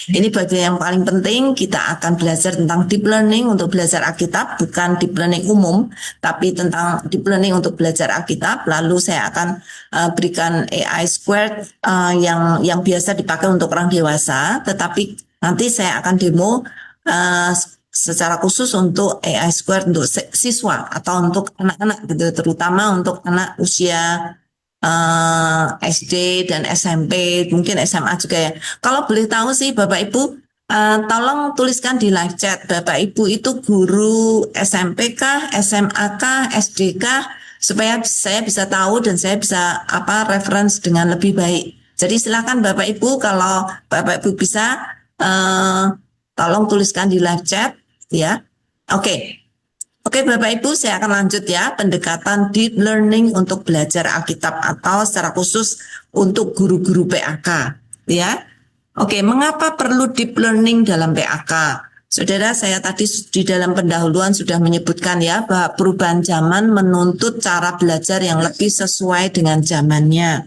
Ini bagian yang paling penting. Kita akan belajar tentang deep learning untuk belajar Alkitab, bukan deep learning umum, tapi tentang deep learning untuk belajar Alkitab. Lalu saya akan berikan AI squared yang biasa dipakai untuk orang dewasa, tetapi nanti saya akan demo uh, secara khusus untuk AI squared untuk siswa atau untuk anak-anak gitu, terutama untuk anak usia SD dan SMP, mungkin SMA juga ya. Kalau boleh tahu sih Bapak Ibu, tolong tuliskan di live chat. Bapak Ibu itu guru SMP kah, SMA kah, SD kah, supaya saya bisa tahu dan saya bisa reference dengan lebih baik. Jadi silakan Bapak Ibu, kalau Bapak Ibu bisa, tolong tuliskan di live chat ya. Oke. Oke Bapak Ibu, saya akan lanjut ya, pendekatan deep learning untuk belajar Alkitab atau secara khusus untuk guru-guru PAK ya. Oke, mengapa perlu deep learning dalam PAK? Saudara, saya tadi di dalam pendahuluan sudah menyebutkan ya bahwa perubahan zaman menuntut cara belajar yang lebih sesuai dengan zamannya.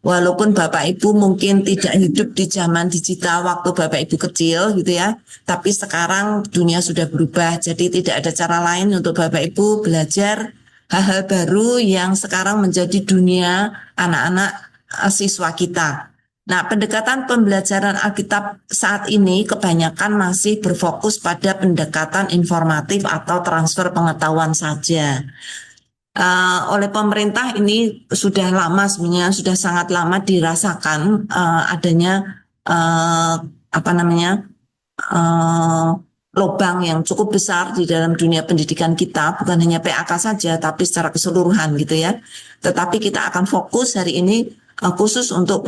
Walaupun Bapak Ibu mungkin tidak hidup di zaman digital waktu Bapak Ibu kecil gitu ya, tapi sekarang dunia sudah berubah, jadi tidak ada cara lain untuk Bapak Ibu belajar hal-hal baru yang sekarang menjadi dunia anak-anak siswa kita. Nah, pendekatan pembelajaran Alkitab saat ini kebanyakan masih berfokus pada pendekatan informatif atau transfer pengetahuan saja. Oleh pemerintah ini sudah lama, sebenarnya sudah sangat lama dirasakan adanya lubang yang cukup besar di dalam dunia pendidikan kita, bukan hanya PAK saja tapi secara keseluruhan gitu ya. Tetapi kita akan fokus hari ini khusus untuk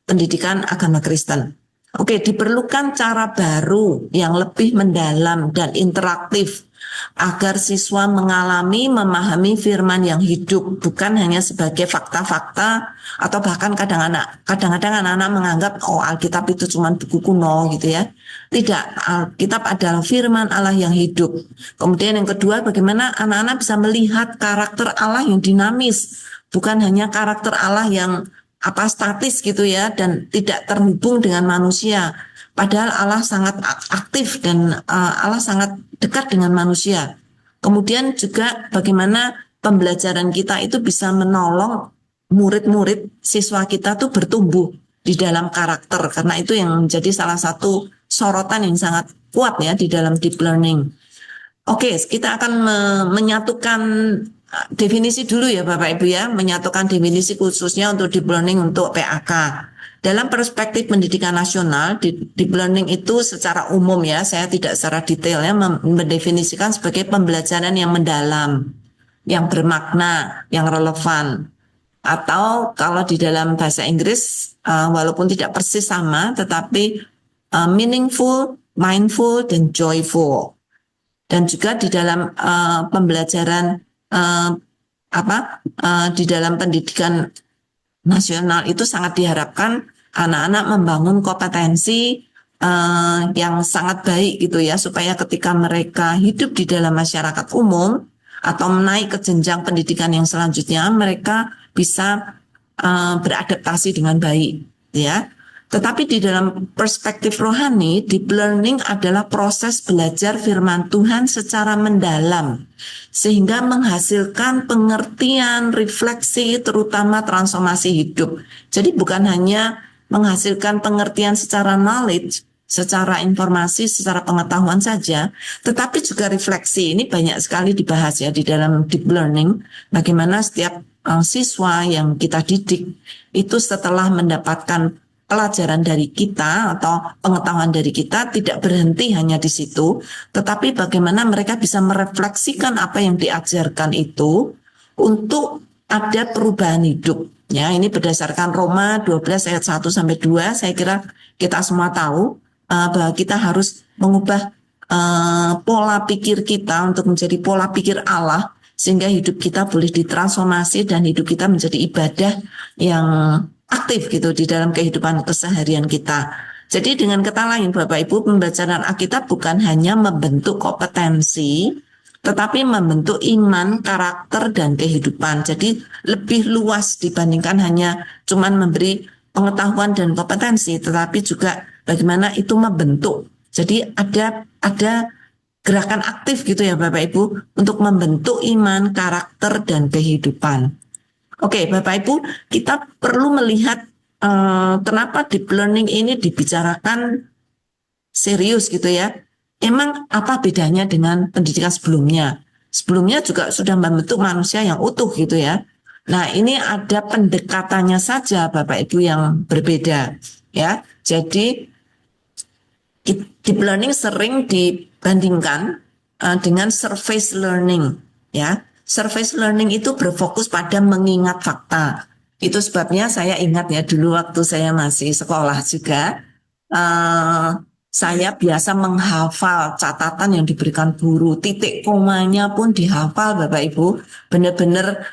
pendidikan agama Kristen. Oke, diperlukan cara baru yang lebih mendalam dan interaktif agar siswa mengalami, memahami firman yang hidup, bukan hanya sebagai fakta-fakta, atau bahkan kadang-kadang anak-anak menganggap Alkitab itu cuma buku kuno gitu ya. Tidak, Alkitab adalah firman Allah yang hidup. Kemudian yang kedua, bagaimana anak-anak bisa melihat karakter Allah yang dinamis, bukan hanya karakter Allah yang statis gitu ya dan tidak terhubung dengan manusia. Padahal Allah sangat aktif dan Allah sangat dekat dengan manusia. Kemudian juga bagaimana pembelajaran kita itu bisa menolong murid-murid siswa kita tuh bertumbuh di dalam karakter, karena itu yang menjadi salah satu sorotan yang sangat kuat ya di dalam deep learning. Oke, kita akan menyatukan definisi dulu ya Bapak Ibu ya, menyatukan definisi khususnya untuk deep learning untuk PAK. Dalam perspektif pendidikan nasional, deep learning itu secara umum ya, saya tidak secara detail ya, mendefinisikan sebagai pembelajaran yang mendalam, yang bermakna, yang relevan. Atau kalau di dalam bahasa Inggris, walaupun tidak persis sama, tetapi meaningful, mindful, dan joyful. Dan juga di dalam pembelajaran di dalam pendidikan nasional itu sangat diharapkan anak-anak membangun kompetensi yang sangat baik gitu ya, supaya ketika mereka hidup di dalam masyarakat umum atau naik ke jenjang pendidikan yang selanjutnya, mereka bisa beradaptasi dengan baik ya. Tetapi di dalam perspektif rohani, deep learning adalah proses belajar firman Tuhan secara mendalam, sehingga menghasilkan pengertian, refleksi, terutama transformasi hidup. Jadi bukan hanya menghasilkan pengertian secara knowledge, secara informasi, secara pengetahuan saja, tetapi juga refleksi. Ini banyak sekali dibahas ya di dalam deep learning, bagaimana setiap siswa yang kita didik itu setelah mendapatkan pelajaran dari kita atau pengetahuan dari kita tidak berhenti hanya di situ, tetapi bagaimana mereka bisa merefleksikan apa yang diajarkan itu untuk ada perubahan hidup. Ya, ini berdasarkan Roma 12 ayat 1 sampai 2, saya kira kita semua tahu bahwa kita harus mengubah pola pikir kita untuk menjadi pola pikir Allah, sehingga hidup kita boleh ditransformasi dan hidup kita menjadi ibadah yang aktif gitu di dalam kehidupan keseharian kita. Jadi dengan kata lain Bapak Ibu, pembelajaran Alkitab bukan hanya membentuk kompetensi, tetapi membentuk iman, karakter, dan kehidupan. Jadi lebih luas dibandingkan hanya cuman memberi pengetahuan dan kompetensi, tetapi juga bagaimana itu membentuk. Jadi ada gerakan aktif gitu ya Bapak Ibu untuk membentuk iman, karakter dan kehidupan. Oke, Bapak Ibu, kita perlu melihat kenapa deep learning ini dibicarakan serius gitu ya. Emang apa bedanya dengan pendidikan sebelumnya? Sebelumnya juga sudah membentuk manusia yang utuh gitu ya. Nah, ini ada pendekatannya saja Bapak Ibu yang berbeda ya. Jadi deep learning sering dibandingkan dengan surface learning ya. Surface learning itu berfokus pada mengingat fakta. Itu sebabnya saya ingat ya dulu waktu saya masih sekolah juga, uh, saya biasa menghafal catatan yang diberikan guru, titik komanya pun dihafal Bapak Ibu. Benar-benar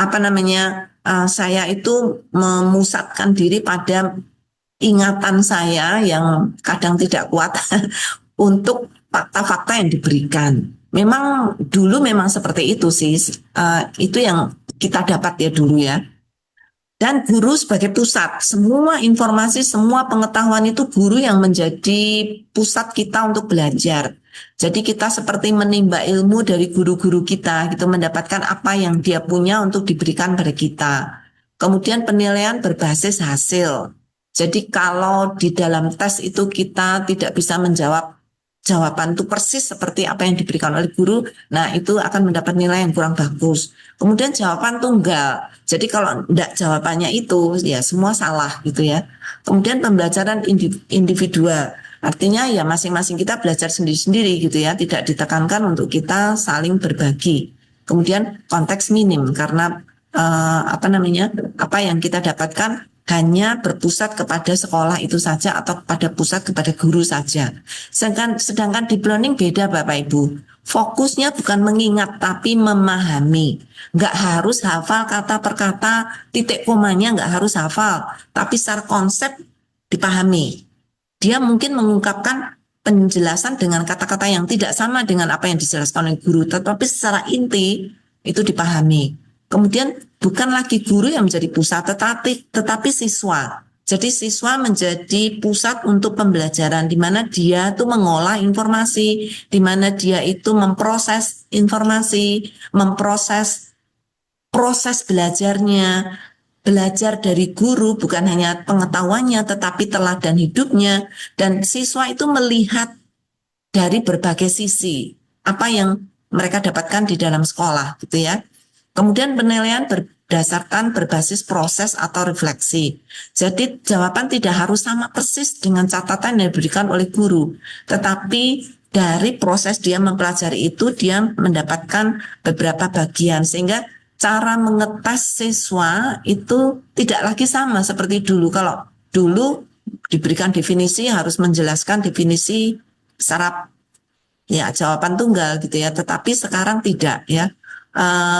apa namanya, saya itu memusatkan diri pada ingatan saya yang kadang tidak kuat untuk fakta-fakta yang diberikan. Memang dulu memang seperti itu sih, itu yang kita dapat ya dulu ya. Dan guru sebagai pusat, semua informasi, semua pengetahuan itu guru yang menjadi pusat kita untuk belajar. Jadi kita seperti menimba ilmu dari guru-guru kita, gitu mendapatkan apa yang dia punya untuk diberikan pada kita. Kemudian penilaian berbasis hasil. Jadi kalau di dalam tes itu kita tidak bisa menjawab jawaban itu persis seperti apa yang diberikan oleh guru, nah itu akan mendapat nilai yang kurang bagus. Kemudian jawaban tunggal. Jadi kalau tidak jawabannya itu, ya semua salah gitu ya. Kemudian pembelajaran individual. Artinya ya masing-masing kita belajar sendiri-sendiri gitu ya, tidak ditekankan untuk kita saling berbagi. Kemudian konteks minim karena apa yang kita dapatkan hanya berpusat kepada sekolah itu saja atau pusat kepada guru saja. Sedangkan deep learning beda Bapak Ibu. Fokusnya bukan mengingat tapi memahami. Nggak harus hafal kata per kata, titik komanya nggak harus hafal. Tapi secara konsep dipahami. Dia mungkin mengungkapkan penjelasan dengan kata-kata yang tidak sama dengan apa yang dijelaskan oleh guru. Tetapi secara inti itu dipahami. Kemudian bukan lagi guru yang menjadi pusat, tetapi siswa. Jadi siswa menjadi pusat untuk pembelajaran, di mana dia itu mengolah informasi, di mana dia itu memproses informasi, memproses proses belajarnya, belajar dari guru bukan hanya pengetahuannya, tetapi teladan hidupnya, dan siswa itu melihat dari berbagai sisi apa yang mereka dapatkan di dalam sekolah, gitu ya. Kemudian penilaian berdasarkan berbasis proses atau refleksi. Jadi jawaban tidak harus sama persis dengan catatan yang diberikan oleh guru, tetapi dari proses dia mempelajari itu dia mendapatkan beberapa bagian sehingga cara mengetes siswa itu tidak lagi sama seperti dulu. Kalau dulu diberikan definisi harus menjelaskan definisi secara ya jawaban tunggal gitu ya, tetapi sekarang tidak ya.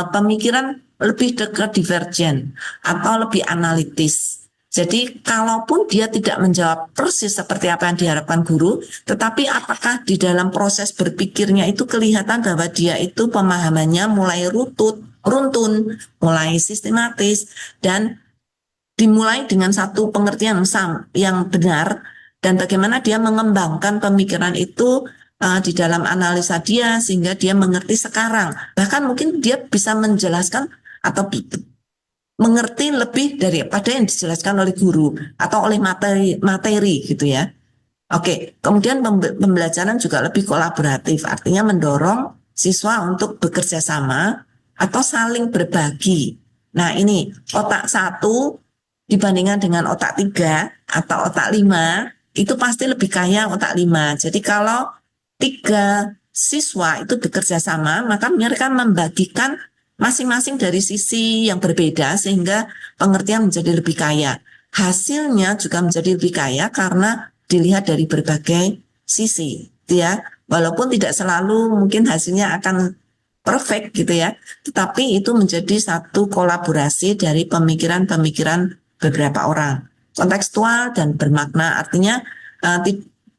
Pemikiran lebih dekat divergen atau lebih analitis. Jadi kalaupun dia tidak menjawab persis seperti apa yang diharapkan guru, tetapi apakah di dalam proses berpikirnya itu kelihatan bahwa dia itu pemahamannya mulai runtun, mulai sistematis, dan dimulai dengan satu pengertian yang benar, dan bagaimana dia mengembangkan pemikiran itu di dalam analisa dia sehingga dia mengerti sekarang. Bahkan mungkin dia bisa menjelaskan atau mengerti lebih daripada yang dijelaskan oleh guru atau oleh materi gitu ya. Oke, kemudian pembelajaran juga lebih kolaboratif, artinya mendorong siswa untuk bekerja sama atau saling berbagi. Nah ini otak 1 dibandingkan dengan otak 3 atau otak 5 itu pasti lebih kaya otak 5. Jadi kalau 3 siswa itu bekerja sama, maka mereka membagikan masing-masing dari sisi yang berbeda sehingga pengertian menjadi lebih kaya. Hasilnya juga menjadi lebih kaya karena dilihat dari berbagai sisi, ya. Walaupun tidak selalu mungkin hasilnya akan perfect gitu ya, tetapi itu menjadi satu kolaborasi dari pemikiran-pemikiran beberapa orang. Kontekstual dan bermakna, artinya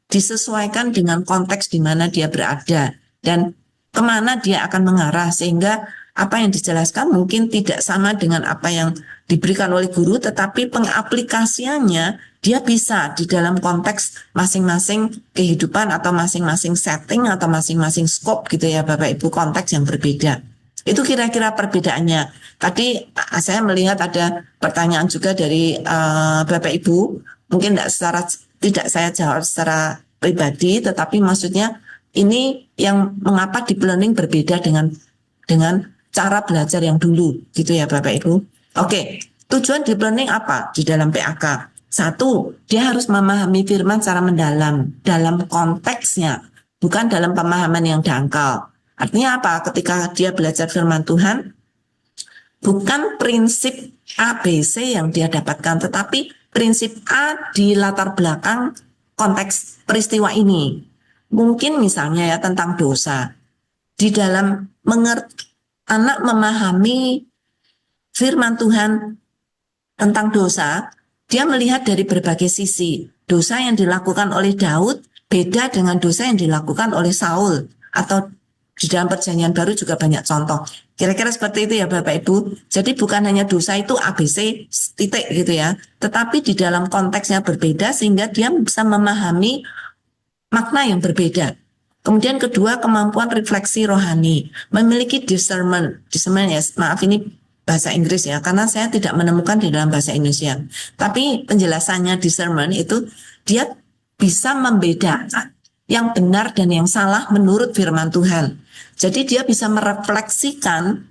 disesuaikan dengan konteks di mana dia berada dan kemana dia akan mengarah sehingga apa yang dijelaskan mungkin tidak sama dengan apa yang diberikan oleh guru, tetapi pengaplikasiannya dia bisa di dalam konteks masing-masing kehidupan atau masing-masing setting atau masing-masing scope gitu ya Bapak Ibu, konteks yang berbeda. Itu kira-kira perbedaannya. Tadi saya melihat ada pertanyaan juga dari Bapak Ibu, mungkin tidak saya jawab secara pribadi, tetapi maksudnya ini yang mengapa deep learning berbeda dengan cara belajar yang dulu, gitu ya Bapak Ibu. Oke, tujuan deep learning apa di dalam PAK? Satu, dia harus memahami firman secara mendalam, dalam konteksnya, bukan dalam pemahaman yang dangkal. Artinya apa? Ketika dia belajar firman Tuhan, bukan prinsip A, B, C yang dia dapatkan, tetapi prinsip A di latar belakang konteks peristiwa ini. Mungkin misalnya ya tentang dosa. Di dalam anak memahami firman Tuhan tentang dosa, dia melihat dari berbagai sisi. Dosa yang dilakukan oleh Daud beda dengan dosa yang dilakukan oleh Saul, atau di dalam perjanjian baru juga banyak contoh. Kira-kira seperti itu ya Bapak Ibu. Jadi bukan hanya dosa itu ABC titik gitu ya, tetapi di dalam konteksnya berbeda sehingga dia bisa memahami makna yang berbeda. Kemudian kedua, kemampuan refleksi rohani, memiliki discernment. Discernment ya, maaf ini bahasa Inggris ya, karena saya tidak menemukan di dalam bahasa Indonesia. Tapi penjelasannya discernment itu dia bisa membedakan yang benar dan yang salah menurut firman Tuhan. Jadi dia bisa merefleksikan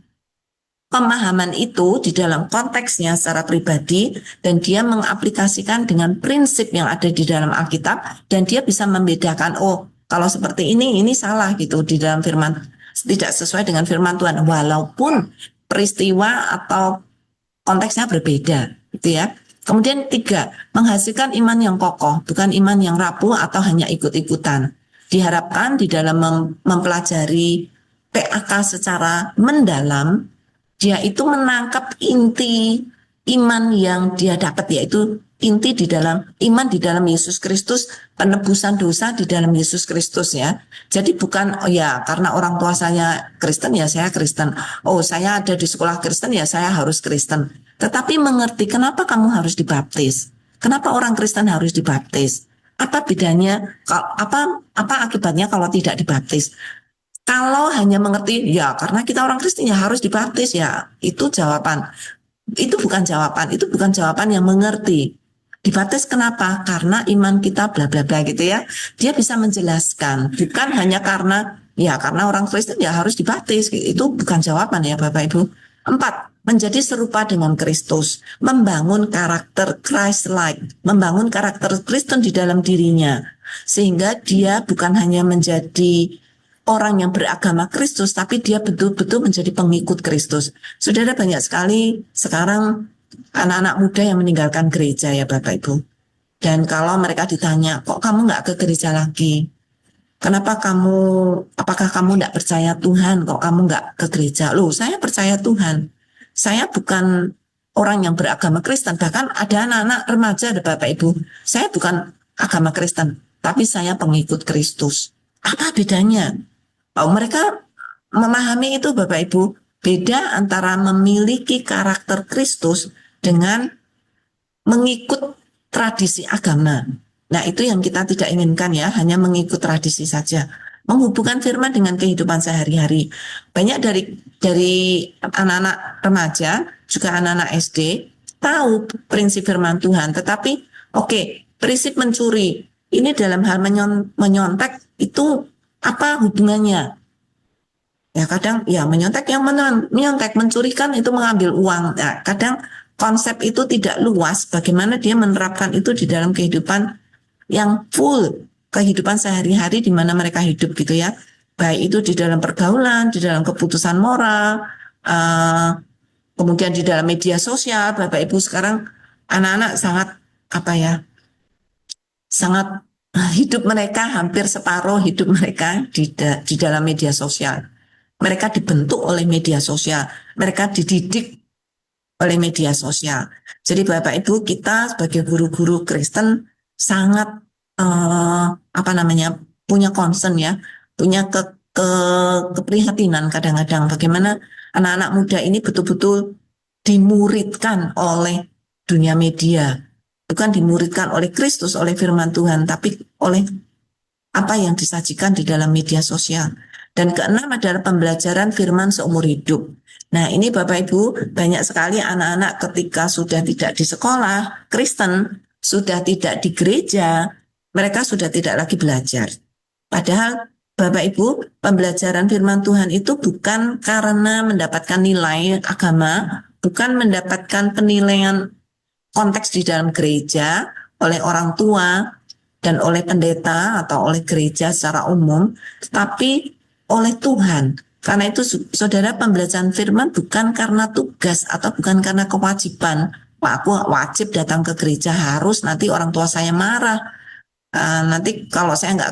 pemahaman itu di dalam konteksnya secara pribadi dan dia mengaplikasikan dengan prinsip yang ada di dalam Alkitab dan dia bisa membedakan, oh kalau seperti ini salah gitu di dalam firman, tidak sesuai dengan firman Tuhan walaupun peristiwa atau konteksnya berbeda gitu ya. Kemudian tiga, menghasilkan iman yang kokoh, bukan iman yang rapuh atau hanya ikut-ikutan. Diharapkan di dalam mempelajari PAK secara mendalam, dia itu menangkap inti iman yang dia dapat, yaitu inti di dalam iman di dalam Yesus Kristus, penebusan dosa di dalam Yesus Kristus ya. Jadi bukan oh ya karena orang tua saya Kristen ya saya Kristen. Oh saya ada di sekolah Kristen ya saya harus Kristen. Tetapi mengerti kenapa kamu harus dibaptis? Kenapa orang Kristen harus dibaptis? Apa bedanya? Apa akibatnya kalau tidak dibaptis? Kalau hanya mengerti, ya karena kita orang Kristen ya harus dibaptis ya, itu jawaban. Itu bukan jawaban yang mengerti. Dibaptis kenapa? Karena iman kita bla bla bla gitu ya. Dia bisa menjelaskan, bukan hanya karena orang Kristen ya harus dibaptis. Itu bukan jawaban ya Bapak Ibu. 4, menjadi serupa dengan Kristus, membangun karakter Christ-like, membangun karakter Kristen di dalam dirinya, sehingga dia bukan hanya menjadi orang yang beragama Kristus, tapi dia betul-betul menjadi pengikut Kristus. Saudara, banyak sekali sekarang anak-anak muda yang meninggalkan gereja ya Bapak Ibu. Dan kalau mereka ditanya, kok kamu nggak ke gereja lagi? Apakah kamu nggak percaya Tuhan? Kok kamu nggak ke gereja? Loh, saya percaya Tuhan. Saya bukan orang yang beragama Kristen. Bahkan ada anak-anak remaja Bapak Ibu. Saya bukan agama Kristen, tapi saya pengikut Kristus. Apa bedanya? Oh, mereka memahami itu Bapak Ibu, beda antara memiliki karakter Kristus dengan mengikut tradisi agama. Nah itu yang kita tidak inginkan ya, hanya mengikut tradisi saja. Menghubungkan firman dengan kehidupan sehari-hari. Banyak dari anak-anak remaja, juga anak-anak SD, tahu prinsip firman Tuhan, tetapi prinsip mencuri, ini dalam hal menyontek itu apa hubungannya? Ya kadang ya menyontek mencurikan itu mengambil uang. Nah, kadang konsep itu tidak luas bagaimana dia menerapkan itu di dalam kehidupan yang full, kehidupan sehari-hari di mana mereka hidup gitu ya. Baik itu di dalam pergaulan, di dalam keputusan moral, kemudian di dalam media sosial. Bapak Ibu sekarang anak-anak sangat hidup mereka hampir separuh hidup mereka di dalam media sosial. Mereka dibentuk oleh media sosial, mereka dididik oleh media sosial. Jadi Bapak Ibu kita sebagai guru-guru Kristen sangat punya concern ya, punya ke keprihatinan kadang-kadang bagaimana anak-anak muda ini betul-betul dimuridkan oleh dunia media, bukan dimuridkan oleh Kristus, oleh firman Tuhan, tapi oleh apa yang disajikan di dalam media sosial. Dan keenam adalah pembelajaran firman seumur hidup. Nah, ini Bapak Ibu, banyak sekali anak-anak ketika sudah tidak di sekolah Kristen, sudah tidak di gereja, mereka sudah tidak lagi belajar. Padahal Bapak Ibu, pembelajaran firman Tuhan itu bukan karena mendapatkan nilai agama, bukan mendapatkan penilaian konteks di dalam gereja oleh orang tua dan oleh pendeta atau oleh gereja secara umum, tetapi oleh Tuhan. Karena itu saudara, pembelajaran firman bukan karena tugas atau bukan karena kewajiban. Wah, aku wajib datang ke gereja, harus, nanti orang tua saya marah. Nanti kalau saya nggak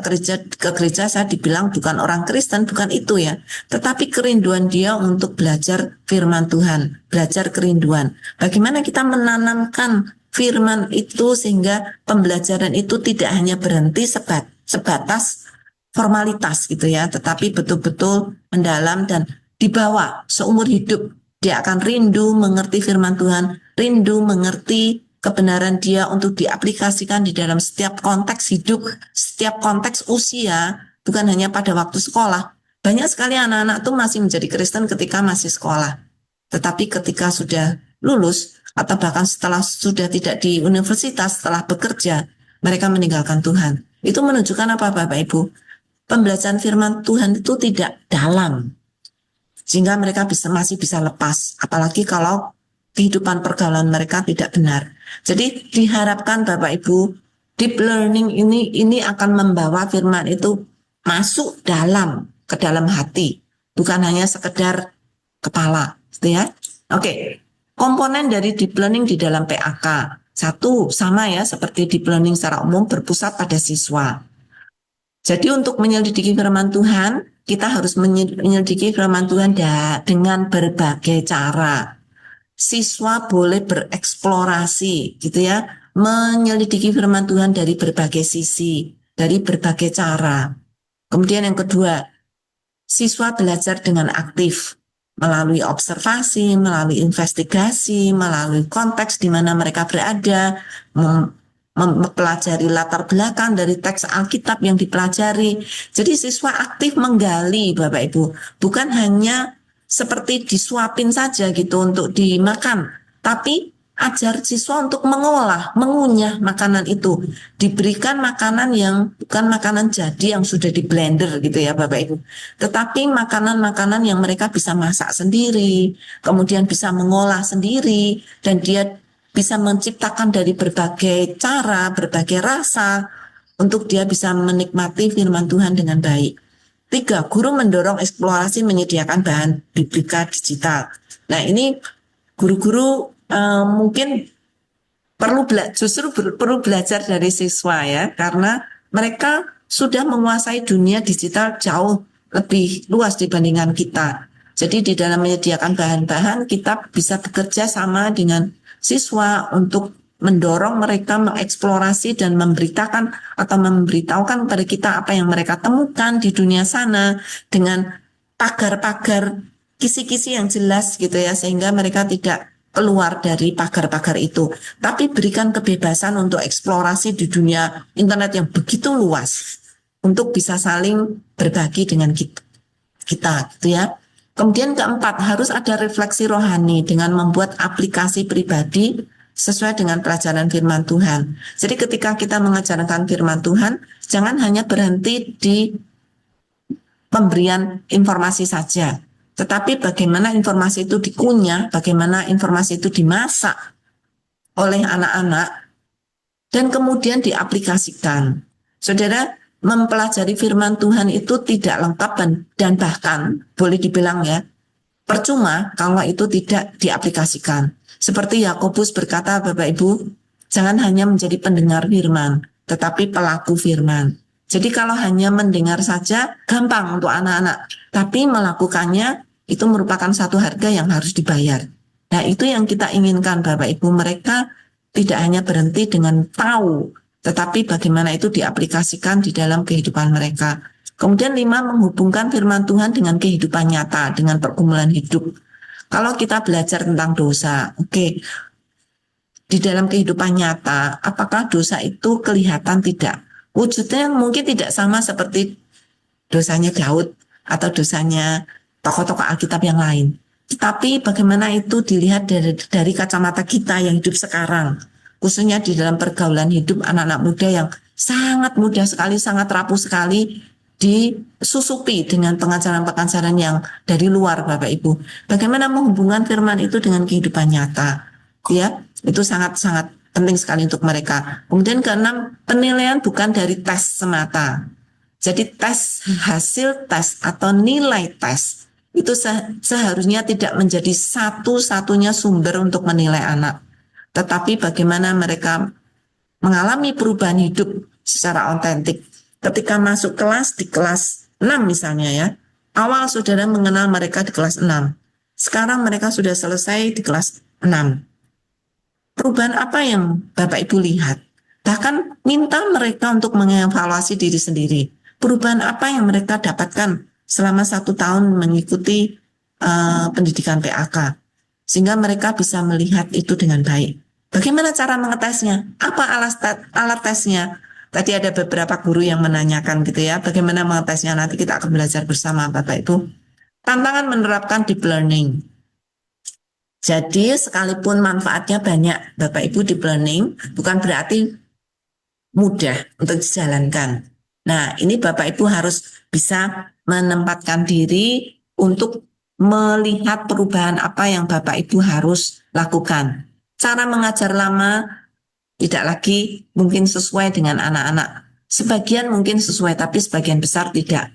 ke gereja saya dibilang bukan orang Kristen, bukan itu ya. Tetapi kerinduan dia untuk belajar firman Tuhan, belajar kerinduan. Bagaimana kita menanamkan firman itu sehingga pembelajaran itu tidak hanya berhenti sebatas formalitas gitu ya, tetapi betul-betul mendalam dan dibawa seumur hidup. Dia akan rindu mengerti firman Tuhan, rindu mengerti kebenaran dia untuk diaplikasikan di dalam setiap konteks hidup, setiap konteks usia, bukan hanya pada waktu sekolah. Banyak sekali anak-anak tuh masih menjadi Kristen ketika masih sekolah. Tetapi ketika sudah lulus, atau bahkan setelah sudah tidak di universitas, setelah bekerja, mereka meninggalkan Tuhan. Itu menunjukkan apa Bapak Ibu? Pembelajaran firman Tuhan itu tidak dalam, sehingga mereka masih bisa lepas. Apalagi kalau kehidupan pergaulan mereka tidak benar. Jadi diharapkan Bapak Ibu, deep learning ini akan membawa firman itu masuk ke dalam hati, bukan hanya sekedar kepala, gitu ya. Oke, komponen dari deep learning di dalam PAK. Satu, sama ya seperti deep learning secara umum, berpusat pada siswa. Jadi untuk menyelidiki firman Tuhan, kita harus menyelidiki firman Tuhan dengan berbagai cara. Siswa boleh bereksplorasi gitu ya, menyelidiki firman Tuhan dari berbagai sisi, dari berbagai cara. Kemudian yang kedua, siswa belajar dengan aktif melalui observasi, melalui investigasi, melalui konteks di mana mereka berada, mempelajari latar belakang dari teks Alkitab yang dipelajari. Jadi siswa aktif menggali Bapak Ibu, bukan hanya seperti disuapin saja gitu untuk dimakan, tapi ajar siswa untuk mengolah, mengunyah makanan itu, diberikan makanan yang bukan makanan jadi yang sudah di blender gitu ya Bapak Ibu, tetapi makanan-makanan yang mereka bisa masak sendiri, kemudian bisa mengolah sendiri, dan dia bisa menciptakan dari berbagai cara, berbagai rasa, untuk dia bisa menikmati firman Tuhan dengan baik. 3, guru mendorong eksplorasi menyediakan bahan biblika digital. Nah ini guru-guru mungkin justru perlu belajar dari siswa ya, karena mereka sudah menguasai dunia digital jauh lebih luas dibandingkan kita. Jadi di dalam menyediakan bahan-bahan kita bisa bekerja sama dengan siswa untuk mendorong mereka mengeksplorasi dan memberitakan atau memberitahukan kepada kita apa yang mereka temukan di dunia sana dengan pagar-pagar, kisi-kisi yang jelas gitu ya, sehingga mereka tidak keluar dari pagar-pagar itu, tapi berikan kebebasan untuk eksplorasi di dunia internet yang begitu luas untuk bisa saling berbagi dengan kita gitu ya. Kemudian keempat, harus ada refleksi rohani dengan membuat aplikasi pribadi sesuai dengan pelajaran firman Tuhan. Jadi ketika kita mengajarkan firman Tuhan, jangan hanya berhenti di pemberian informasi saja, tetapi bagaimana informasi itu dikunyah, bagaimana informasi itu dimasak oleh anak-anak, dan kemudian diaplikasikan. Saudara, mempelajari firman Tuhan itu tidak lengkap dan bahkan boleh dibilang ya, percuma kalau itu tidak diaplikasikan. Seperti Yakobus berkata, Bapak Ibu, jangan hanya menjadi pendengar firman, tetapi pelaku firman. Jadi kalau hanya mendengar saja, gampang untuk anak-anak. Tapi melakukannya itu merupakan satu harga yang harus dibayar. Nah itu yang kita inginkan Bapak Ibu, mereka tidak hanya berhenti dengan tahu, tetapi bagaimana itu diaplikasikan di dalam kehidupan mereka. Kemudian 5, menghubungkan firman Tuhan dengan kehidupan nyata, dengan pergumulan hidup. Kalau kita belajar tentang dosa, oke, di dalam kehidupan nyata, apakah dosa itu kelihatan tidak? Wujudnya mungkin tidak sama seperti dosanya Daud atau dosanya tokoh-tokoh Alkitab yang lain. Tapi bagaimana itu dilihat dari kacamata kita yang hidup sekarang, khususnya di dalam pergaulan hidup anak-anak muda yang sangat mudah sekali, sangat rapuh sekali, disusupi dengan pengajaran-pengajaran yang dari luar, Bapak Ibu. Bagaimana menghubungkan firman itu dengan kehidupan nyata, ya, itu sangat-sangat penting sekali untuk mereka. Kemudian keenam, penilaian bukan dari tes semata. Jadi hasil tes atau nilai tes itu seharusnya tidak menjadi satu-satunya sumber untuk menilai anak. Tetapi bagaimana mereka mengalami perubahan hidup secara otentik. Ketika masuk kelas, di kelas 6 misalnya ya, awal saudara mengenal mereka di kelas 6. Sekarang mereka sudah selesai di kelas 6. Perubahan apa yang Bapak Ibu lihat? Bahkan minta mereka untuk mengevaluasi diri sendiri. Perubahan apa yang mereka dapatkan selama 1 tahun mengikuti pendidikan PAK. Sehingga mereka bisa melihat itu dengan baik. Bagaimana cara mengetesnya? Apa alat tesnya? Tadi ada beberapa guru yang menanyakan gitu ya, bagaimana mengetesnya, nanti kita akan belajar bersama Bapak Ibu. Tantangan menerapkan deep learning. Jadi sekalipun manfaatnya banyak Bapak Ibu deep learning, bukan berarti mudah untuk dijalankan. Nah, ini Bapak Ibu harus bisa menempatkan diri untuk melihat perubahan apa yang Bapak Ibu harus lakukan. Cara mengajar lama tidak lagi mungkin sesuai dengan anak-anak. Sebagian mungkin sesuai, tapi sebagian besar tidak.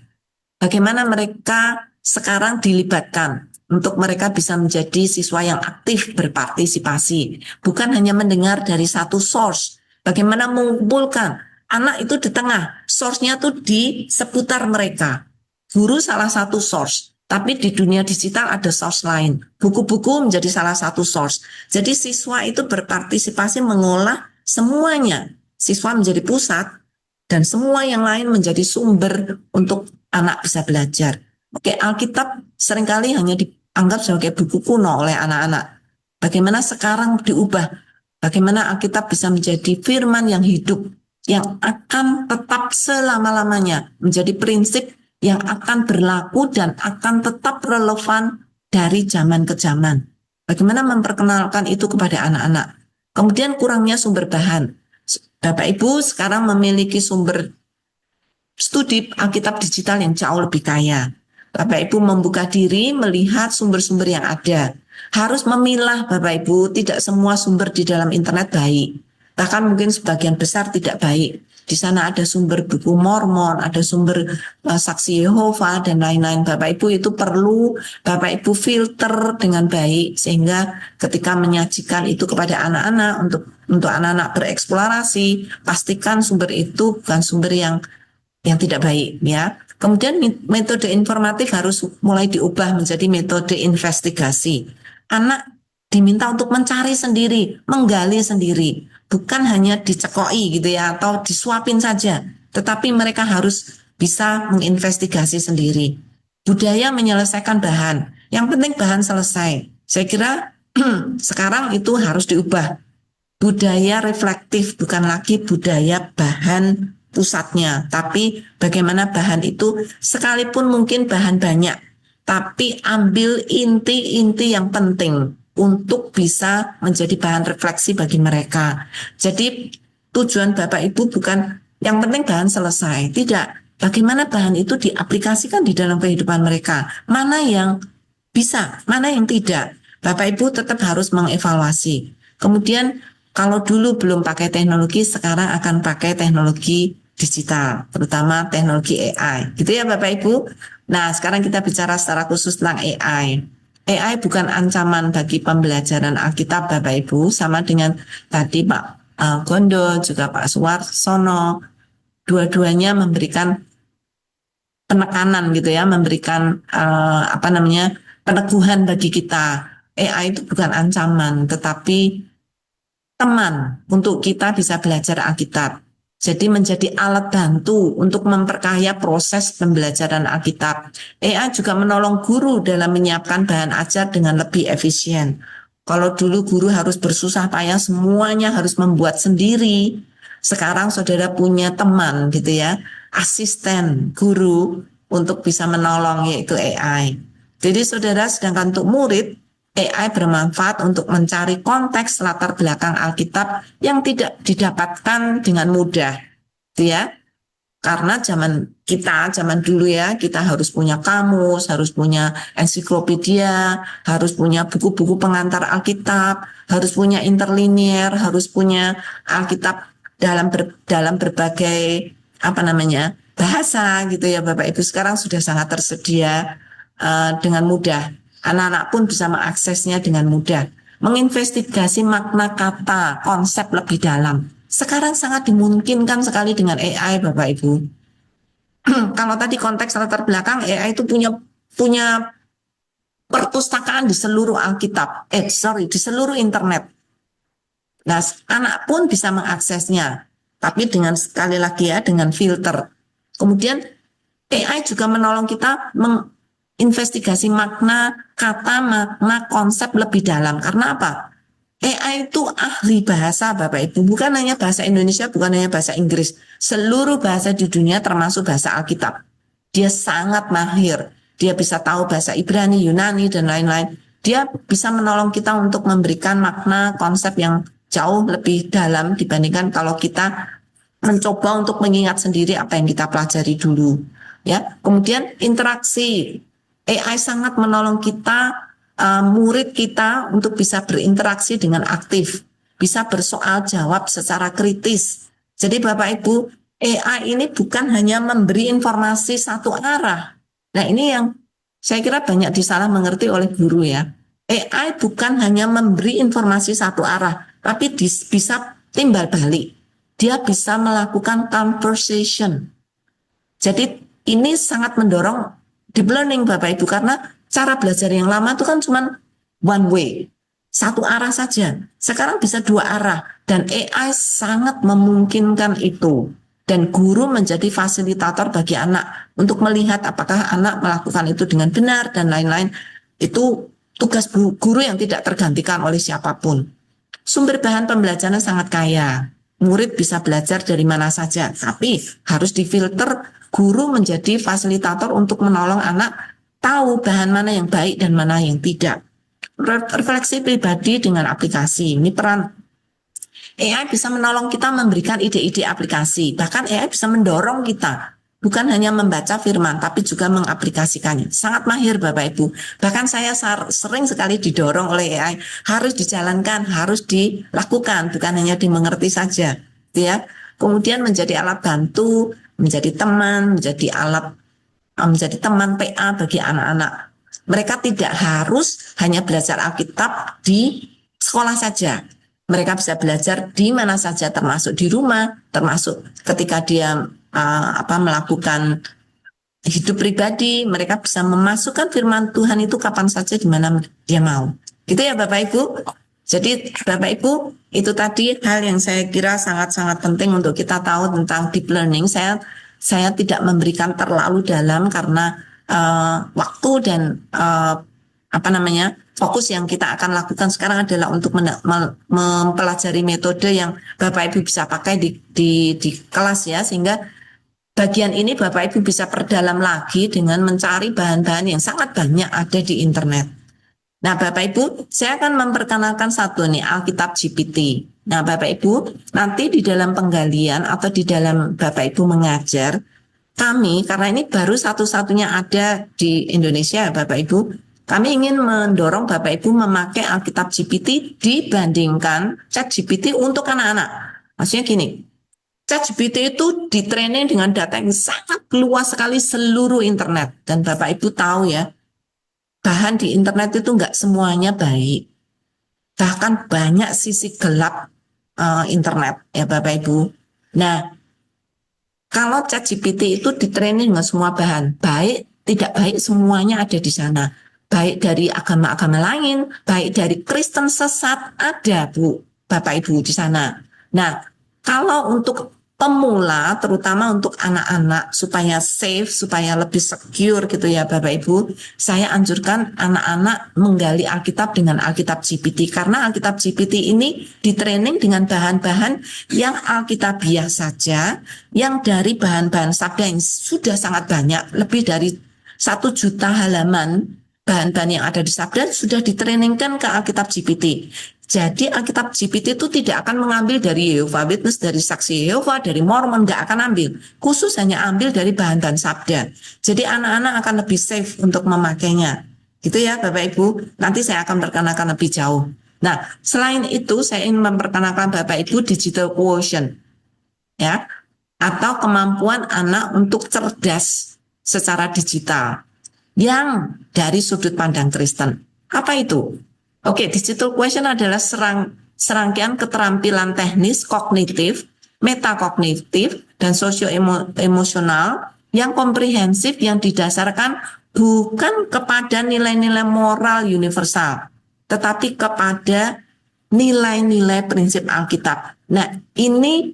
Bagaimana mereka sekarang dilibatkan untuk mereka bisa menjadi siswa yang aktif berpartisipasi. Bukan hanya mendengar dari satu source. Bagaimana mengumpulkan anak itu di tengah. Source-nya tuh di seputar mereka. Guru salah satu source. Tapi di dunia digital ada source lain. Buku-buku menjadi salah satu source. Jadi siswa itu berpartisipasi mengolah semuanya. Siswa menjadi pusat dan semua yang lain menjadi sumber untuk anak bisa belajar. Oke, Alkitab seringkali hanya dianggap sebagai buku kuno oleh anak-anak. Bagaimana sekarang diubah? Bagaimana Alkitab bisa menjadi firman yang hidup, yang akan tetap selama-lamanya menjadi prinsip yang akan berlaku dan akan tetap relevan dari zaman ke zaman. Bagaimana memperkenalkan itu kepada anak-anak. Kemudian kurangnya sumber bahan. Bapak Ibu sekarang memiliki sumber studi Alkitab digital yang jauh lebih kaya. Bapak Ibu membuka diri melihat sumber-sumber yang ada. Harus memilah Bapak Ibu, tidak semua sumber di dalam internet baik. Bahkan mungkin sebagian besar tidak baik. Di sana ada sumber buku Mormon, ada sumber saksi Yehova dan lain-lain. Bapak Ibu itu perlu Bapak Ibu filter dengan baik sehingga ketika menyajikan itu kepada anak-anak untuk anak-anak bereksplorasi, pastikan sumber itu bukan sumber yang tidak baik ya. Kemudian metode informatif harus mulai diubah menjadi metode investigasi. Anak diminta untuk mencari sendiri, menggali sendiri, bukan hanya dicekoi gitu ya atau disuapin saja, tetapi mereka harus bisa menginvestigasi sendiri. Budaya menyelesaikan bahan, yang penting bahan selesai. Saya kira sekarang itu harus diubah. Budaya reflektif bukan lagi budaya bahan pusatnya, tapi bagaimana bahan itu sekalipun mungkin bahan banyak, tapi ambil inti-inti yang penting untuk bisa menjadi bahan refleksi bagi mereka. Jadi tujuan Bapak Ibu bukan yang penting bahan selesai, tidak. Bagaimana bahan itu diaplikasikan di dalam kehidupan mereka, mana yang bisa, mana yang tidak. Bapak Ibu tetap harus mengevaluasi. Kemudian kalau dulu belum pakai teknologi, sekarang akan pakai teknologi digital, terutama teknologi AI. Gitu ya Bapak Ibu. Nah, sekarang kita bicara secara khusus tentang AI. AI bukan ancaman bagi pembelajaran Alkitab Bapak Ibu, sama dengan tadi Pak Gondo, juga Pak Suwarsono. Dua-duanya memberikan penekanan gitu ya, memberikan peneguhan bagi kita. AI itu bukan ancaman, tetapi teman untuk kita bisa belajar Alkitab. Jadi menjadi alat bantu untuk memperkaya proses pembelajaran Alkitab. AI juga menolong guru dalam menyiapkan bahan ajar dengan lebih efisien. Kalau dulu guru harus bersusah payah, semuanya harus membuat sendiri. Sekarang saudara punya teman gitu ya, asisten guru untuk bisa menolong, yaitu AI. Jadi saudara, sedangkan untuk murid, AI bermanfaat untuk mencari konteks latar belakang Alkitab yang tidak didapatkan dengan mudah, gitu ya. Karena zaman dulu ya, kita harus punya kamus, harus punya ensiklopedia, harus punya buku-buku pengantar Alkitab, harus punya interlinear, harus punya Alkitab dalam berbagai bahasa gitu ya Bapak Ibu. Sekarang sudah sangat tersedia dengan mudah. Anak-anak pun bisa mengaksesnya dengan mudah. Menginvestigasi makna kata, konsep lebih dalam. Sekarang sangat dimungkinkan sekali dengan AI, Bapak Ibu. Kalau tadi konteks latar belakang, AI itu punya punya perpustakaan di seluruh Alkitab, di seluruh internet. Nah, anak pun bisa mengaksesnya, tapi dengan sekali lagi ya, dengan filter. Kemudian AI juga menolong kita menginvestigasi makna kata, makna konsep lebih dalam. Karena apa? AI itu ahli bahasa Bapak Ibu, bukan hanya bahasa Indonesia, bukan hanya bahasa Inggris. Seluruh bahasa di dunia termasuk bahasa Alkitab. Dia sangat mahir. Dia bisa tahu bahasa Ibrani, Yunani, dan lain-lain. Dia bisa menolong kita untuk memberikan makna konsep yang jauh lebih dalam dibandingkan kalau kita mencoba untuk mengingat sendiri apa yang kita pelajari dulu. Ya, kemudian interaksi. AI sangat menolong kita, murid kita untuk bisa berinteraksi dengan aktif, bisa bersoal jawab secara kritis. Jadi Bapak Ibu, AI ini bukan hanya memberi informasi satu arah. Nah, ini yang saya kira banyak disalah mengerti oleh guru ya. AI bukan hanya memberi informasi satu arah, tapi bisa timbal balik. Dia bisa melakukan conversation. Jadi ini sangat mendorong deep learning Bapak Ibu, karena cara belajar yang lama itu kan cuma one way, satu arah saja. Sekarang bisa dua arah, dan AI sangat memungkinkan itu. Dan guru menjadi fasilitator bagi anak untuk melihat apakah anak melakukan itu dengan benar dan lain-lain. Itu tugas guru yang tidak tergantikan oleh siapapun. Sumber bahan pembelajaran sangat kaya. Murid bisa belajar dari mana saja, tapi harus difilter. Guru menjadi fasilitator untuk menolong anak tahu bahan mana yang baik dan mana yang tidak. Refleksi pribadi dengan aplikasi. Ini peran AI bisa menolong kita memberikan ide-ide aplikasi. Bahkan AI bisa mendorong kita bukan hanya membaca firman, tapi juga mengaplikasikannya. Sangat mahir Bapak Ibu. Bahkan saya sering sekali didorong oleh AI, harus dijalankan, harus dilakukan, bukan hanya dimengerti saja. Ya. Kemudian menjadi alat bantu, menjadi teman, menjadi teman PA bagi anak-anak. Mereka tidak harus hanya belajar Alkitab di sekolah saja. Mereka bisa belajar di mana saja, termasuk di rumah, termasuk ketika dia melakukan hidup pribadi. Mereka bisa memasukkan firman Tuhan itu kapan saja di mana dia mau. Gitu ya Bapak Ibu. Jadi Bapak Ibu, itu tadi hal yang saya kira sangat-sangat penting untuk kita tahu tentang deep learning. Saya tidak memberikan terlalu dalam karena waktu dan fokus yang kita akan lakukan sekarang adalah untuk mempelajari metode yang Bapak Ibu bisa pakai di kelas ya, sehingga bagian ini Bapak Ibu bisa perdalam lagi dengan mencari bahan-bahan yang sangat banyak ada di internet. Nah Bapak Ibu, saya akan memperkenalkan satu nih, Alkitab GPT. Nah Bapak Ibu, nanti di dalam penggalian atau di dalam Bapak Ibu mengajar, kami, karena ini baru satu-satunya ada di Indonesia Bapak Ibu, kami ingin mendorong Bapak Ibu memakai Alkitab GPT dibandingkan ChatGPT untuk anak-anak. Maksudnya gini, ChatGPT itu ditraining dengan data yang sangat luas sekali seluruh internet. Dan Bapak Ibu tahu ya, bahan di internet itu nggak semuanya baik. Bahkan banyak sisi gelap internet ya Bapak Ibu. Nah, kalau ChatGPT itu ditraining dengan semua bahan, baik, tidak baik, semuanya ada di sana. Baik dari agama-agama lain, baik dari Kristen sesat, ada Bu, Bapak Ibu di sana. Nah, kalau untuk pemula, terutama untuk anak-anak, supaya safe, supaya lebih secure gitu ya Bapak Ibu, saya anjurkan anak-anak menggali Alkitab dengan Alkitab GPT, karena Alkitab GPT ini ditraining dengan bahan-bahan yang Alkitabiah saja, yang dari bahan-bahan sabda yang sudah sangat banyak, lebih dari 1 juta halaman bahan-bahan yang ada di sabda sudah ditrainingkan ke Alkitab GPT. Jadi Alkitab GPT itu tidak akan mengambil dari Yehova Witness, dari Saksi Yehova, dari Mormon, nggak akan ambil. Khusus hanya ambil dari bahan-bahan sabda. Jadi anak-anak akan lebih safe untuk memakainya. Gitu ya Bapak Ibu. Nanti saya akan perkenalkan lebih jauh. Nah, selain itu saya ingin memperkenalkan Bapak Ibu digital quotient. Ya, atau kemampuan anak untuk cerdas secara digital. Yang dari sudut pandang Kristen. Apa itu? Oke, digital quotient adalah serangkaian keterampilan teknis, kognitif, metakognitif, dan sosio-emosional yang komprehensif yang didasarkan bukan kepada nilai-nilai moral universal, tetapi kepada nilai-nilai prinsip Alkitab. Nah, ini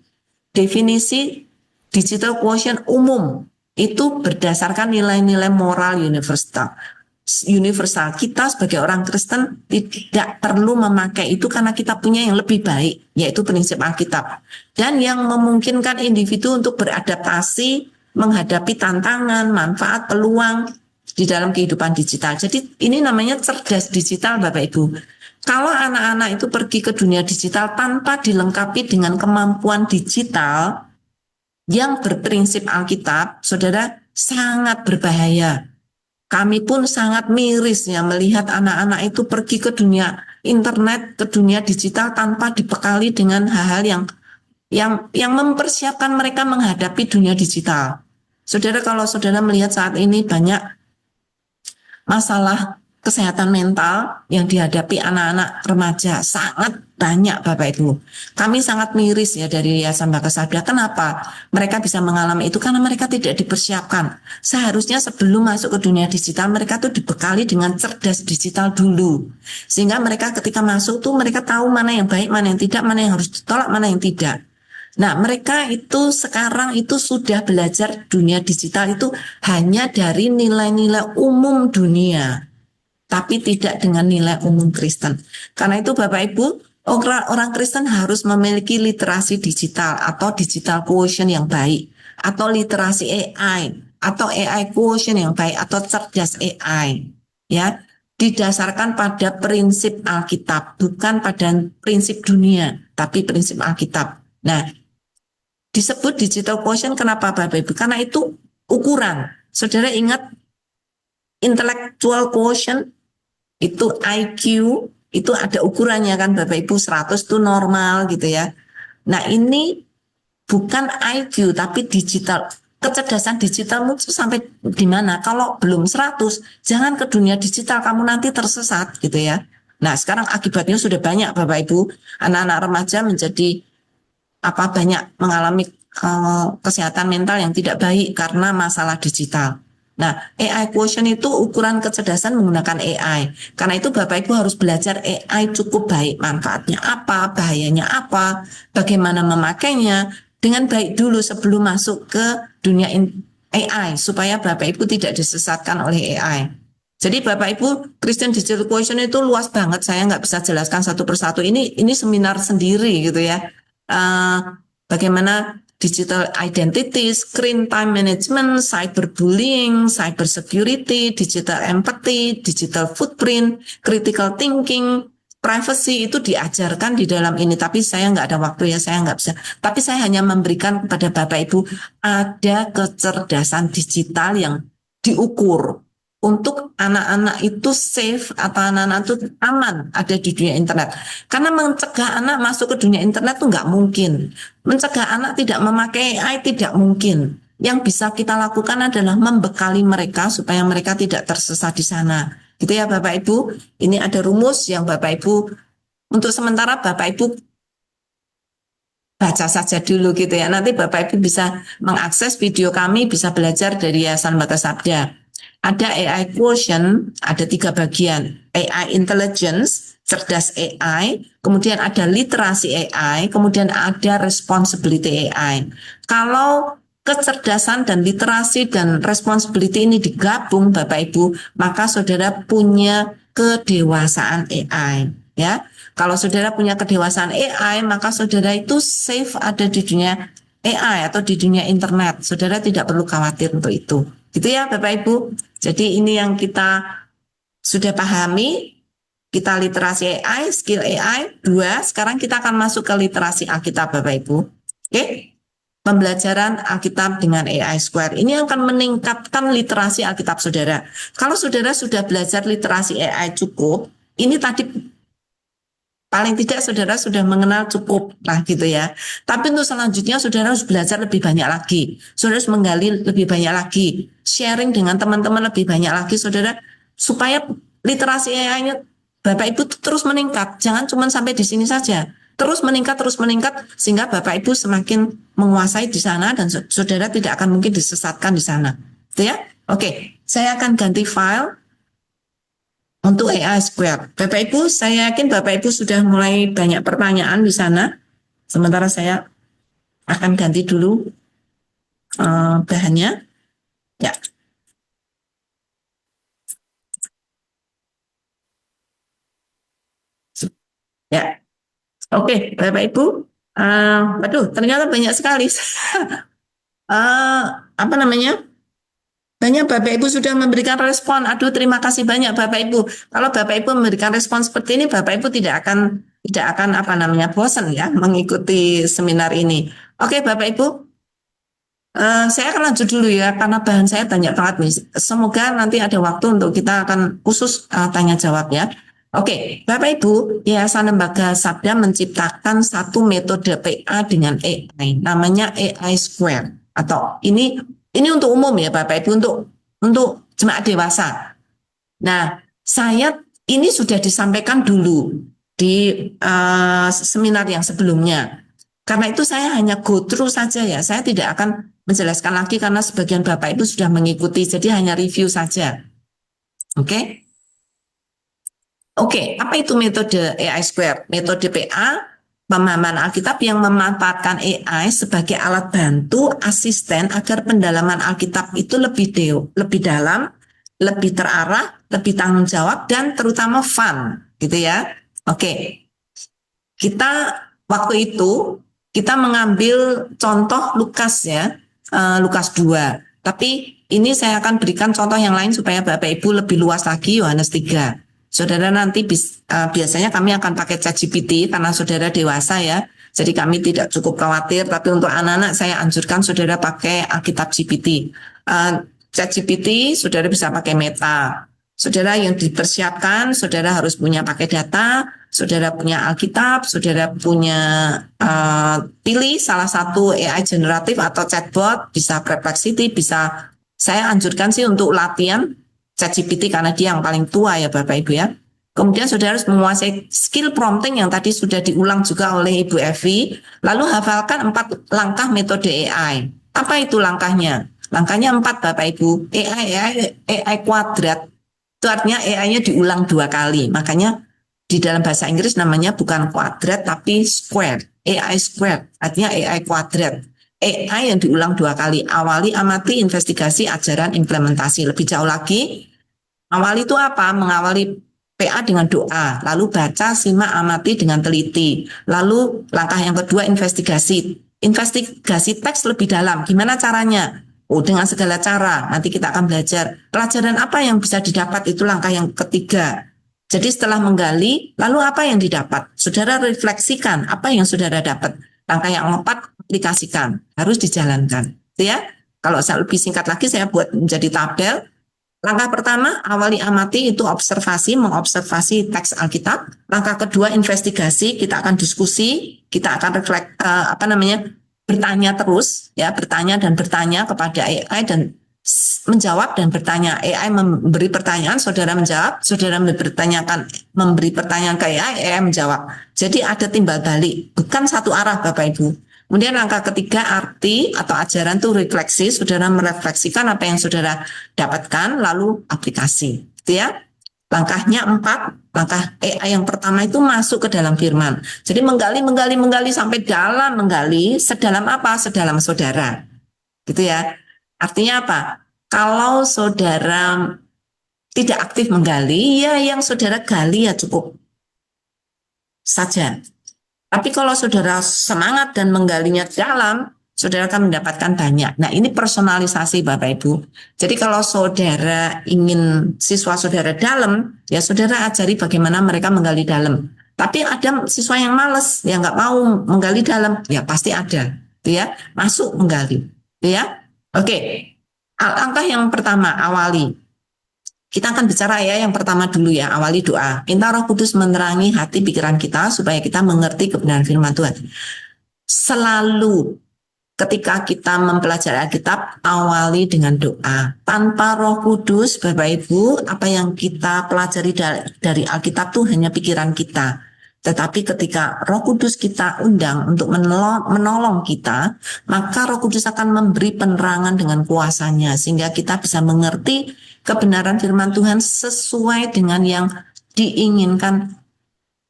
definisi digital quotient umum, itu berdasarkan nilai-nilai moral universal. Kita sebagai orang Kristen tidak perlu memakai itu karena kita punya yang lebih baik, yaitu prinsip Alkitab, dan yang memungkinkan individu untuk beradaptasi menghadapi tantangan, manfaat, peluang di dalam kehidupan digital. Jadi ini namanya cerdas digital Bapak Ibu. Kalau anak-anak itu pergi ke dunia digital tanpa dilengkapi dengan kemampuan digital yang berprinsip Alkitab, saudara, sangat berbahaya. Kami pun sangat miris ya melihat anak-anak itu pergi ke dunia internet, ke dunia digital tanpa dibekali dengan hal-hal yang mempersiapkan mereka menghadapi dunia digital. Saudara, kalau saudara melihat saat ini banyak masalah kesehatan mental yang dihadapi anak-anak remaja, sangat banyak Bapak Ibu. Kami sangat miris ya dari Yayasan Bakas Sabda. Kenapa mereka bisa mengalami itu? Karena mereka tidak dipersiapkan. Seharusnya sebelum masuk ke dunia digital, mereka tuh dibekali dengan cerdas digital dulu. Sehingga mereka ketika masuk tuh mereka tahu mana yang baik, mana yang tidak, mana yang harus ditolak, mana yang tidak. Nah, mereka itu sekarang itu sudah belajar dunia digital itu hanya dari nilai-nilai umum dunia, tapi tidak dengan nilai umum Kristen. Karena itu Bapak Ibu, orang Kristen harus memiliki literasi digital atau digital quotient yang baik, atau literasi AI, atau AI quotient yang baik, atau cerdas AI, ya, didasarkan pada prinsip Alkitab, bukan pada prinsip dunia, tapi prinsip Alkitab. Nah, disebut digital quotient kenapa Bapak Ibu? Karena itu ukuran. Saudara ingat intellectual quotient, itu IQ, itu ada ukurannya kan Bapak Ibu, 100 itu normal gitu ya. Nah ini bukan IQ tapi digital. Kecerdasan digitalmu itu sampai di mana? Kalau belum 100, jangan ke dunia digital, kamu nanti tersesat gitu ya. Nah sekarang akibatnya sudah banyak Bapak Ibu, anak-anak remaja menjadi banyak mengalami kesehatan mental yang tidak baik karena masalah digital. Nah, AI quotient itu ukuran kecerdasan menggunakan AI. Karena itu Bapak Ibu harus belajar AI cukup baik. Manfaatnya apa, bahayanya apa, bagaimana memakainya dengan baik dulu sebelum masuk ke dunia AI. Supaya Bapak Ibu tidak disesatkan oleh AI. Jadi Bapak Ibu, Christian Digital Quotient itu luas banget. Saya nggak bisa jelaskan satu persatu. Ini seminar sendiri gitu ya. Bagaimana digital identity, screen time management, cyberbullying, cyber security, digital empathy, digital footprint, critical thinking, privacy itu diajarkan di dalam ini. Tapi saya nggak ada waktu ya, saya nggak bisa. Tapi saya hanya memberikan kepada Bapak Ibu ada kecerdasan digital yang diukur untuk anak-anak itu safe atau anak-anak itu aman ada di dunia internet. Karena mencegah anak masuk ke dunia internet itu nggak mungkin. Mencegah anak tidak memakai AI tidak mungkin. Yang bisa kita lakukan adalah membekali mereka supaya mereka tidak tersesat di sana. Gitu ya Bapak Ibu. Ini ada rumus yang Bapak Ibu, untuk sementara Bapak Ibu baca saja dulu gitu ya. Nanti Bapak Ibu bisa mengakses video kami, bisa belajar dari Yayasan Bakas Sabda. Ada AI quotient, ada 3 bagian. AI intelligence, cerdas AI, kemudian ada literasi AI, kemudian ada responsibility AI. Kalau kecerdasan dan literasi dan responsibility ini digabung Bapak Ibu, maka saudara punya kedewasaan AI, ya. Kalau saudara punya kedewasaan AI, maka saudara itu safe ada di dunia AI atau di dunia internet. Saudara tidak perlu khawatir untuk itu. Gitu ya Bapak Ibu. Jadi ini yang kita sudah pahami, kita literasi AI, skill AI, 2. Sekarang kita akan masuk ke literasi Alkitab Bapak Ibu. Oke? Pembelajaran Alkitab dengan AI Square. Ini akan meningkatkan literasi Alkitab saudara. Kalau saudara sudah belajar literasi AI cukup, ini tadi paling tidak saudara sudah mengenal cukup lah gitu ya. Tapi untuk selanjutnya saudara harus belajar lebih banyak lagi. Saudara harus menggali lebih banyak lagi. Sharing dengan teman-teman lebih banyak lagi saudara. Supaya literasi AI-nya Bapak Ibu terus meningkat. Jangan cuma sampai di sini saja. Terus meningkat sehingga Bapak Ibu semakin menguasai di sana dan saudara tidak akan mungkin disesatkan di sana. Gitu ya? Oke, saya akan ganti file untuk AI Square. Bapak Ibu, saya yakin Bapak Ibu sudah mulai banyak pertanyaan di sana. Sementara saya akan ganti dulu bahannya. Ya, ya. Oke, Bapak Ibu. Waduh, ternyata banyak sekali. Apa namanya? Banyak Bapak Ibu sudah memberikan respon. Aduh, terima kasih banyak Bapak Ibu. Kalau Bapak Ibu memberikan respon seperti ini, Bapak Ibu tidak akan apa namanya bosan ya mengikuti seminar ini. Oke, Bapak Ibu, saya akan lanjut dulu ya karena bahan saya banyak banget nih. Semoga nanti ada waktu untuk kita akan khusus tanya jawab ya. Oke, Bapak Ibu, Yayasan Lembaga Sabda menciptakan satu metode PA dengan AI, namanya AI Square. Atau ini untuk umum ya Bapak Ibu, untuk jemaat dewasa. Nah, saya ini sudah disampaikan dulu di seminar yang sebelumnya. Karena itu saya hanya go through saja ya. Saya tidak akan menjelaskan lagi karena sebagian Bapak Ibu sudah mengikuti. Jadi hanya review saja. Oke? Oke, apa itu metode AI Square? Metode PA, pemahaman Alkitab yang memanfaatkan AI sebagai alat bantu asisten agar pendalaman Alkitab itu lebih dalam, lebih terarah, lebih tanggung jawab, dan terutama fun, gitu ya. Oke, kita waktu itu kita mengambil contoh Lukas ya, Lukas 2. Tapi ini saya akan berikan contoh yang lain supaya Bapak Ibu lebih luas lagi Yohanes 3. Saudara nanti biasanya kami akan pakai ChatGPT karena saudara dewasa ya. Jadi kami tidak cukup khawatir, tapi untuk anak-anak saya anjurkan saudara pakai Alkitab GPT. ChatGPT saudara bisa pakai Meta. Saudara yang dipersiapkan, saudara harus punya pakai data, saudara punya Alkitab, saudara punya pilih salah satu AI generatif atau chatbot, bisa Perplexity, bisa saya anjurkan sih untuk latihan ChatGPT karena dia yang paling tua ya Bapak Ibu ya. Kemudian saudara harus menguasai skill prompting yang tadi sudah diulang juga oleh Ibu Evi. Lalu hafalkan 4 langkah metode AI. Apa itu langkahnya? Langkahnya 4 Bapak Ibu. AI kuadrat. Itu artinya AI-nya diulang 2 kali. Makanya di dalam bahasa Inggris namanya bukan kuadrat tapi square. AI square. Artinya AI kuadrat. AI yang diulang 2 kali. Awali, amati, investigasi, ajaran, implementasi. Lebih jauh lagi, awali itu apa? Mengawali PA dengan doa. Lalu baca, simak, amati dengan teliti. Lalu langkah yang kedua investigasi. Investigasi teks lebih dalam. Gimana caranya? Oh, dengan segala cara. Nanti kita akan belajar. Pelajaran apa yang bisa didapat? Itu langkah yang ketiga. Jadi setelah menggali, lalu apa yang didapat? Saudara refleksikan apa yang saudara dapat. Langkah yang keempat, aplikasikan. Harus dijalankan. Ya. Kalau saya lebih singkat lagi, saya buat menjadi tabel. Langkah pertama, awali amati itu observasi, mengobservasi teks Alkitab. Langkah kedua, investigasi, kita akan diskusi, kita akan bertanya terus, ya, bertanya dan bertanya kepada AI dan menjawab dan bertanya. AI memberi pertanyaan, saudara menjawab, saudara memberi pertanyaan ke AI menjawab. Jadi ada timbal balik, bukan satu arah Bapak Ibu. Kemudian langkah ketiga, arti atau ajaran itu refleksi, saudara merefleksikan apa yang saudara dapatkan, lalu aplikasi. Gitu ya. Langkahnya 4, langkah AI yang pertama itu masuk ke dalam firman. Jadi menggali sampai dalam, menggali sedalam apa? Sedalam saudara. Gitu ya. Artinya apa? Kalau saudara tidak aktif menggali, ya yang saudara gali ya cukup saja. Tapi kalau saudara semangat dan menggalinya dalam, saudara akan mendapatkan banyak. Nah, ini personalisasi Bapak Ibu. Jadi kalau saudara ingin siswa saudara dalam, ya saudara ajari bagaimana mereka menggali dalam. Tapi ada siswa yang malas, yang nggak mau menggali dalam, ya pasti ada. Ya, masuk menggali. Ya, oke. Langkah yang pertama, awali. Kita akan bicara ya yang pertama dulu ya, awali doa. Minta Roh Kudus menerangi hati pikiran kita supaya kita mengerti kebenaran firman Tuhan. Selalu ketika kita mempelajari Alkitab, awali dengan doa. Tanpa Roh Kudus, Bapak Ibu, apa yang kita pelajari dari Alkitab itu hanya pikiran kita. Tetapi ketika Roh Kudus kita undang untuk menolong kita, maka Roh Kudus akan memberi penerangan dengan kuasanya sehingga kita bisa mengerti kebenaran firman Tuhan sesuai dengan yang diinginkan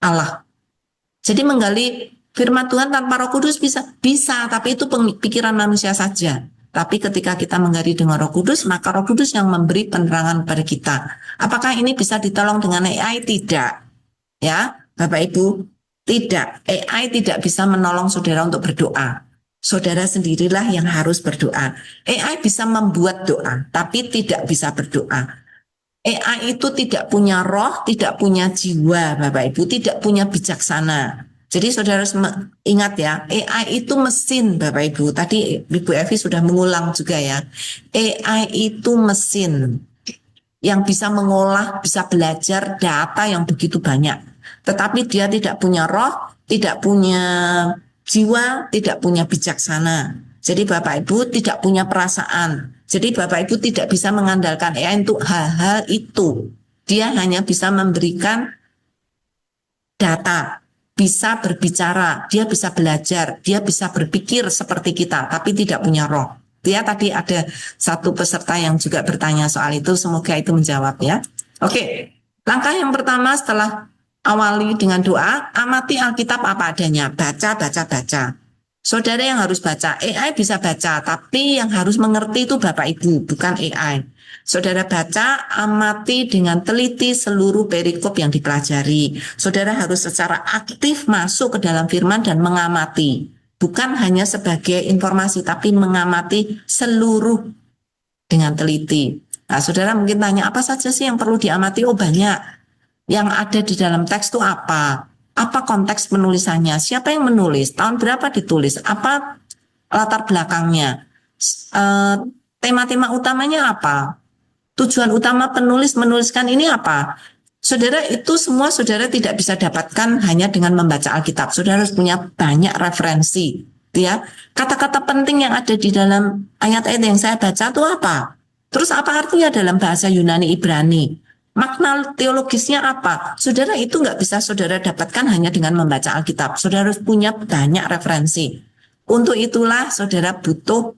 Allah. Jadi menggali firman Tuhan tanpa Roh Kudus bisa, tapi itu pikiran manusia saja. Tapi ketika kita menggali dengan Roh Kudus, maka Roh Kudus yang memberi penerangan pada kita. Apakah ini bisa ditolong dengan AI? Tidak. Ya, Bapak Ibu, tidak. AI tidak bisa menolong saudara untuk berdoa. Saudara sendirilah yang harus berdoa. AI bisa membuat doa, tapi tidak bisa berdoa. AI itu tidak punya roh, tidak punya jiwa, Bapak Ibu, tidak punya bijaksana. Jadi saudara harus ingat ya, AI itu mesin, Bapak Ibu. Tadi Ibu Evi sudah mengulang juga ya. AI itu mesin yang bisa mengolah, bisa belajar data yang begitu banyak. Tetapi dia tidak punya roh, tidak punya jiwa, tidak punya bijaksana. Jadi Bapak Ibu tidak punya perasaan. Jadi Bapak Ibu tidak bisa mengandalkan AI untuk hal-hal itu. Dia hanya bisa memberikan data, bisa berbicara, dia bisa belajar, dia bisa berpikir seperti kita, tapi tidak punya roh. Ya, tadi ada satu peserta yang juga bertanya soal itu, semoga itu menjawab ya. Oke, langkah yang pertama setelah awali dengan doa, amati Alkitab apa adanya, baca. Saudara yang harus baca, AI bisa baca, tapi yang harus mengerti itu Bapak Ibu, bukan AI. Saudara baca, amati dengan teliti seluruh perikop yang dipelajari. Saudara harus secara aktif masuk ke dalam firman dan mengamati. Bukan hanya sebagai informasi, tapi mengamati seluruh dengan teliti. Nah, saudara mungkin tanya, apa saja sih yang perlu diamati? Oh, banyak. Yang ada di dalam teks itu apa? Apa konteks penulisannya? Siapa yang menulis? Tahun berapa ditulis? Apa latar belakangnya? Tema-tema utamanya apa? Tujuan utama penulis menuliskan ini apa? Saudara, itu semua saudara tidak bisa dapatkan hanya dengan membaca Alkitab. Saudara harus punya banyak referensi. Ya, kata-kata penting yang ada di dalam ayat-ayat yang saya baca itu apa? Terus apa artinya dalam bahasa Yunani Ibrani? Makna teologisnya apa? Saudara, itu nggak bisa saudara dapatkan hanya dengan membaca Alkitab. Saudara harus punya banyak referensi. Untuk itulah saudara butuh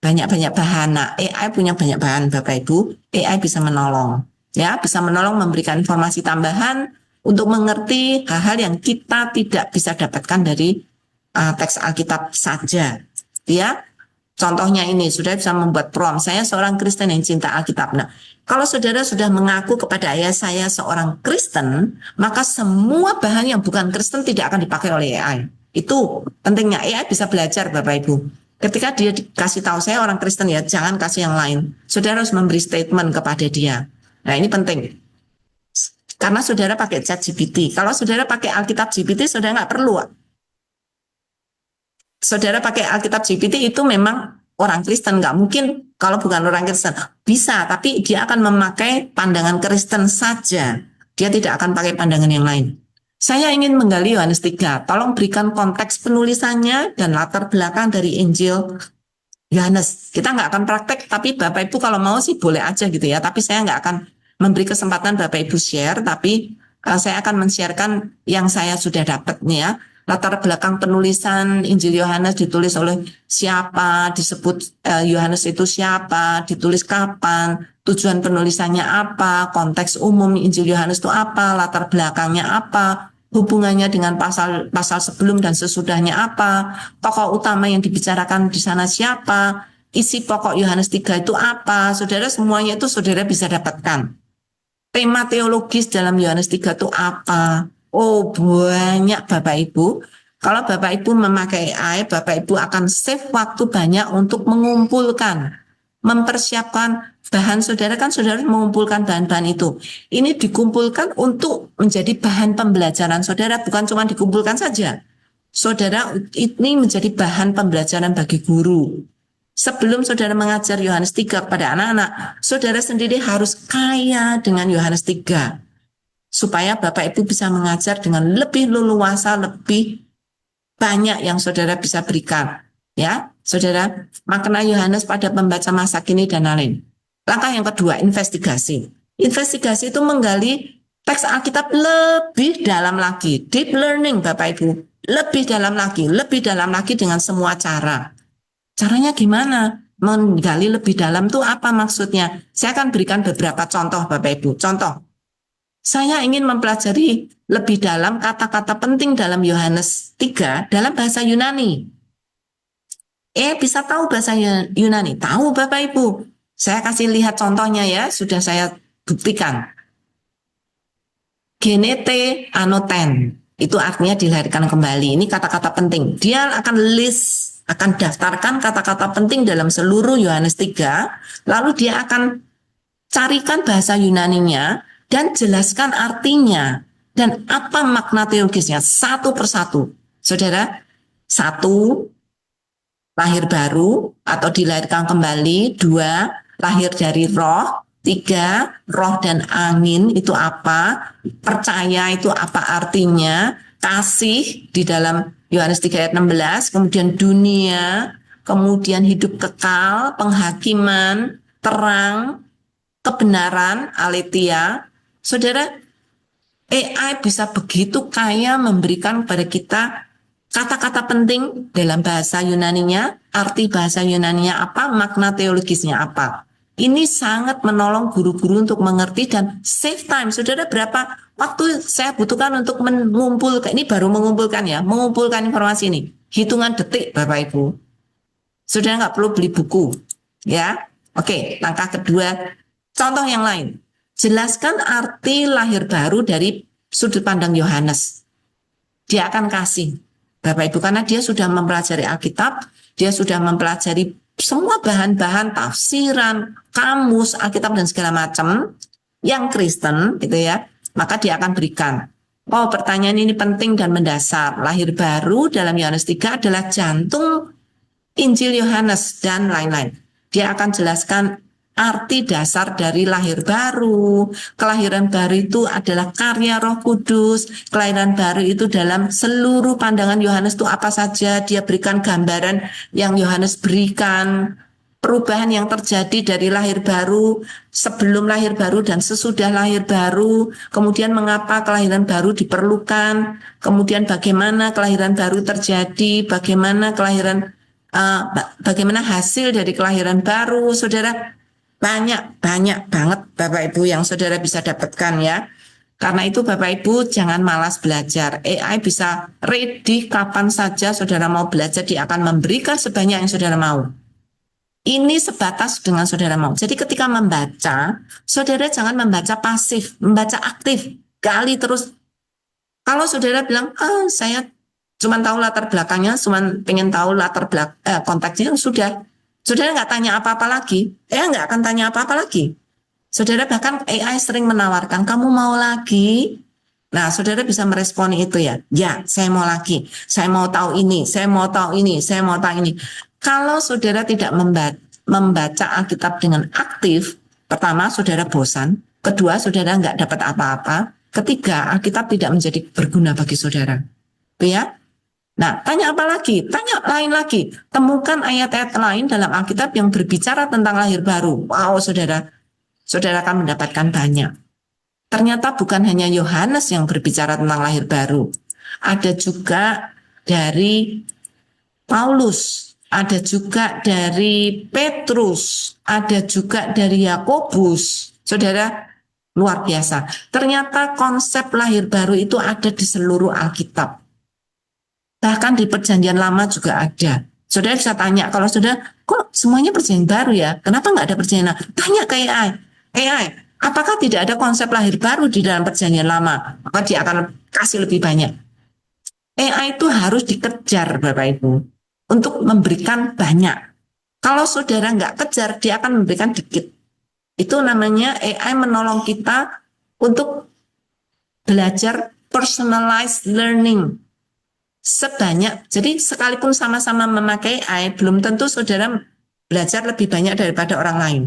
banyak-banyak bahan. Nah, AI punya banyak bahan, Bapak Ibu. AI bisa menolong. Ya, bisa menolong memberikan informasi tambahan untuk mengerti hal-hal yang kita tidak bisa dapatkan dari teks Alkitab saja. Ya, contohnya ini, saudara bisa membuat prompt. Saya seorang Kristen yang cinta Alkitab. Nah, kalau saudara sudah mengaku kepada ayah saya seorang Kristen, maka semua bahan yang bukan Kristen tidak akan dipakai oleh AI. Itu pentingnya. AI bisa belajar, Bapak Ibu. Ketika dia dikasih tahu saya orang Kristen ya, jangan kasih yang lain. Saudara harus memberi statement kepada dia. Nah, ini penting. Karena saudara pakai ChatGPT. Kalau saudara pakai Alkitab GPT, saudara nggak perlu. Saudara pakai Alkitab GPT itu memang orang Kristen, nggak mungkin kalau bukan orang Kristen. Bisa, tapi dia akan memakai pandangan Kristen saja. Dia tidak akan pakai pandangan yang lain. Saya ingin menggali Yohanes 3. Tolong berikan konteks penulisannya dan latar belakang dari Injil Yohanes. Kita nggak akan praktek, tapi Bapak Ibu kalau mau sih boleh aja gitu ya. Tapi saya nggak akan memberi kesempatan Bapak Ibu share, tapi saya akan men-sharekan yang saya sudah dapat nih ya. latar belakang penulisan Injil Yohanes ditulis oleh siapa, disebut Yohanes itu siapa, ditulis kapan, tujuan penulisannya apa, konteks umum Injil Yohanes itu apa, latar belakangnya apa, hubungannya dengan pasal sebelum dan sesudahnya apa, tokoh utama yang dibicarakan di sana siapa, isi pokok Yohanes 3 itu apa, saudara, semuanya itu saudara bisa dapatkan. Tema teologis dalam Yohanes 3 itu apa? Oh, banyak Bapak Ibu. Kalau Bapak Ibu memakai AI, Bapak Ibu akan save waktu banyak untuk mengumpulkan, mempersiapkan bahan saudara, kan saudara mengumpulkan bahan-bahan itu. Ini dikumpulkan untuk menjadi bahan pembelajaran saudara, bukan cuma dikumpulkan saja. Saudara, ini menjadi bahan pembelajaran bagi guru. Sebelum saudara mengajar Yohanes 3 kepada anak-anak, saudara sendiri harus kaya dengan Yohanes 3. Supaya Bapak Ibu bisa mengajar dengan lebih leluasa, lebih banyak yang saudara bisa berikan. Ya, saudara, makna Yohanes pada pembaca masa kini dan lain. Langkah yang kedua, investigasi. Investigasi itu menggali teks Alkitab lebih dalam lagi. Deep learning Bapak Ibu. Lebih dalam lagi dengan semua cara. Caranya gimana? Menggali lebih dalam itu apa maksudnya? Saya akan berikan beberapa contoh Bapak Ibu. Contoh, saya ingin mempelajari lebih dalam kata-kata penting dalam Yohanes 3 dalam bahasa Yunani. Bisa tahu bahasa Yunani? Tahu Bapak Ibu. Saya kasih lihat contohnya ya, sudah saya buktikan. Genete anoten, itu artinya dilahirkan kembali. Ini kata-kata penting. Dia akan daftarkan kata-kata penting dalam seluruh Yohanes 3, lalu dia akan carikan bahasa Yunaninya dan jelaskan artinya dan apa makna teologisnya satu persatu. Saudara, 1, lahir baru atau dilahirkan kembali, 2, lahir dari roh, 3, roh dan angin itu apa, percaya itu apa artinya, kasih di dalam Yohanes 3 ayat 16, kemudian dunia, kemudian hidup kekal, penghakiman, terang, kebenaran, aletheia. Saudara, AI bisa begitu kaya memberikan kepada kita kata-kata penting dalam bahasa Yunaninya, arti bahasa Yunaninya apa, makna teologisnya apa. Ini sangat menolong guru-guru untuk mengerti dan save time. Saudara, berapa waktu saya butuhkan untuk mengumpulkan, ini baru mengumpulkan ya, mengumpulkan informasi ini. Hitungan detik Bapak Ibu. Saudara nggak perlu beli buku. Ya, oke, langkah kedua, contoh yang lain. Jelaskan arti lahir baru dari sudut pandang Yohanes. Dia akan kasih Bapak Ibu, karena dia sudah mempelajari Alkitab, dia sudah mempelajari semua bahan-bahan tafsiran, kamus, Alkitab dan segala macam yang Kristen gitu ya, maka dia akan berikan. Oh, pertanyaan ini penting dan mendasar. Lahir baru dalam Yohanes 3 adalah jantung Injil Yohanes dan lain-lain. Dia akan jelaskan arti dasar dari lahir baru. Kelahiran baru itu adalah karya Roh Kudus. Kelahiran baru itu dalam seluruh pandangan Yohanes itu apa saja. Dia berikan gambaran yang Yohanes berikan. Perubahan yang terjadi dari lahir baru, sebelum lahir baru dan sesudah lahir baru. Kemudian mengapa kelahiran baru diperlukan. Kemudian bagaimana kelahiran baru terjadi. Bagaimana hasil dari kelahiran baru. Saudara, banyak banget Bapak Ibu yang saudara bisa dapatkan ya. Karena itu Bapak Ibu jangan malas belajar. AI bisa ready kapan saja saudara mau belajar, dia akan memberikan sebanyak yang saudara mau. Ini sebatas dengan saudara mau. Jadi ketika membaca, saudara jangan membaca pasif, membaca aktif. Gali terus. Kalau saudara bilang, saya cuma tahu latar belakangnya, cuma pengen tahu latar konteksnya, sudah. Saudara nggak tanya apa-apa lagi, nggak akan tanya apa-apa lagi. Saudara bahkan AI sering menawarkan, kamu mau lagi? Nah, saudara bisa merespon itu ya. Ya, saya mau lagi. Saya mau tahu ini, saya mau tahu ini, saya mau tahu ini. Kalau saudara tidak membaca Alkitab dengan aktif, pertama, saudara bosan. Kedua, saudara nggak dapat apa-apa. Ketiga, Alkitab tidak menjadi berguna bagi saudara. Itu ya. Nah, tanya apa lagi? Tanya lain lagi. Temukan ayat-ayat lain dalam Alkitab yang berbicara tentang lahir baru. Wow, saudara akan mendapatkan banyak. Ternyata bukan hanya Yohanes yang berbicara tentang lahir baru. Ada juga dari Paulus, ada juga dari Petrus, ada juga dari Yakobus. Saudara, luar biasa. Ternyata konsep lahir baru itu ada di seluruh Alkitab. Bahkan di Perjanjian Lama juga ada. Saudara bisa tanya, kalau saudara, kok semuanya perjanjian baru ya? Kenapa nggak ada perjanjian lama? Tanya ke AI. AI, apakah tidak ada konsep lahir baru di dalam perjanjian lama? Maka dia akan kasih lebih banyak. AI itu harus dikejar, Bapak Ibu, untuk memberikan banyak. Kalau saudara nggak kejar, dia akan memberikan dikit. Itu namanya AI menolong kita untuk belajar personalized learning sebanyak. Jadi sekalipun sama-sama memakai AI, belum tentu saudara belajar lebih banyak daripada orang lain.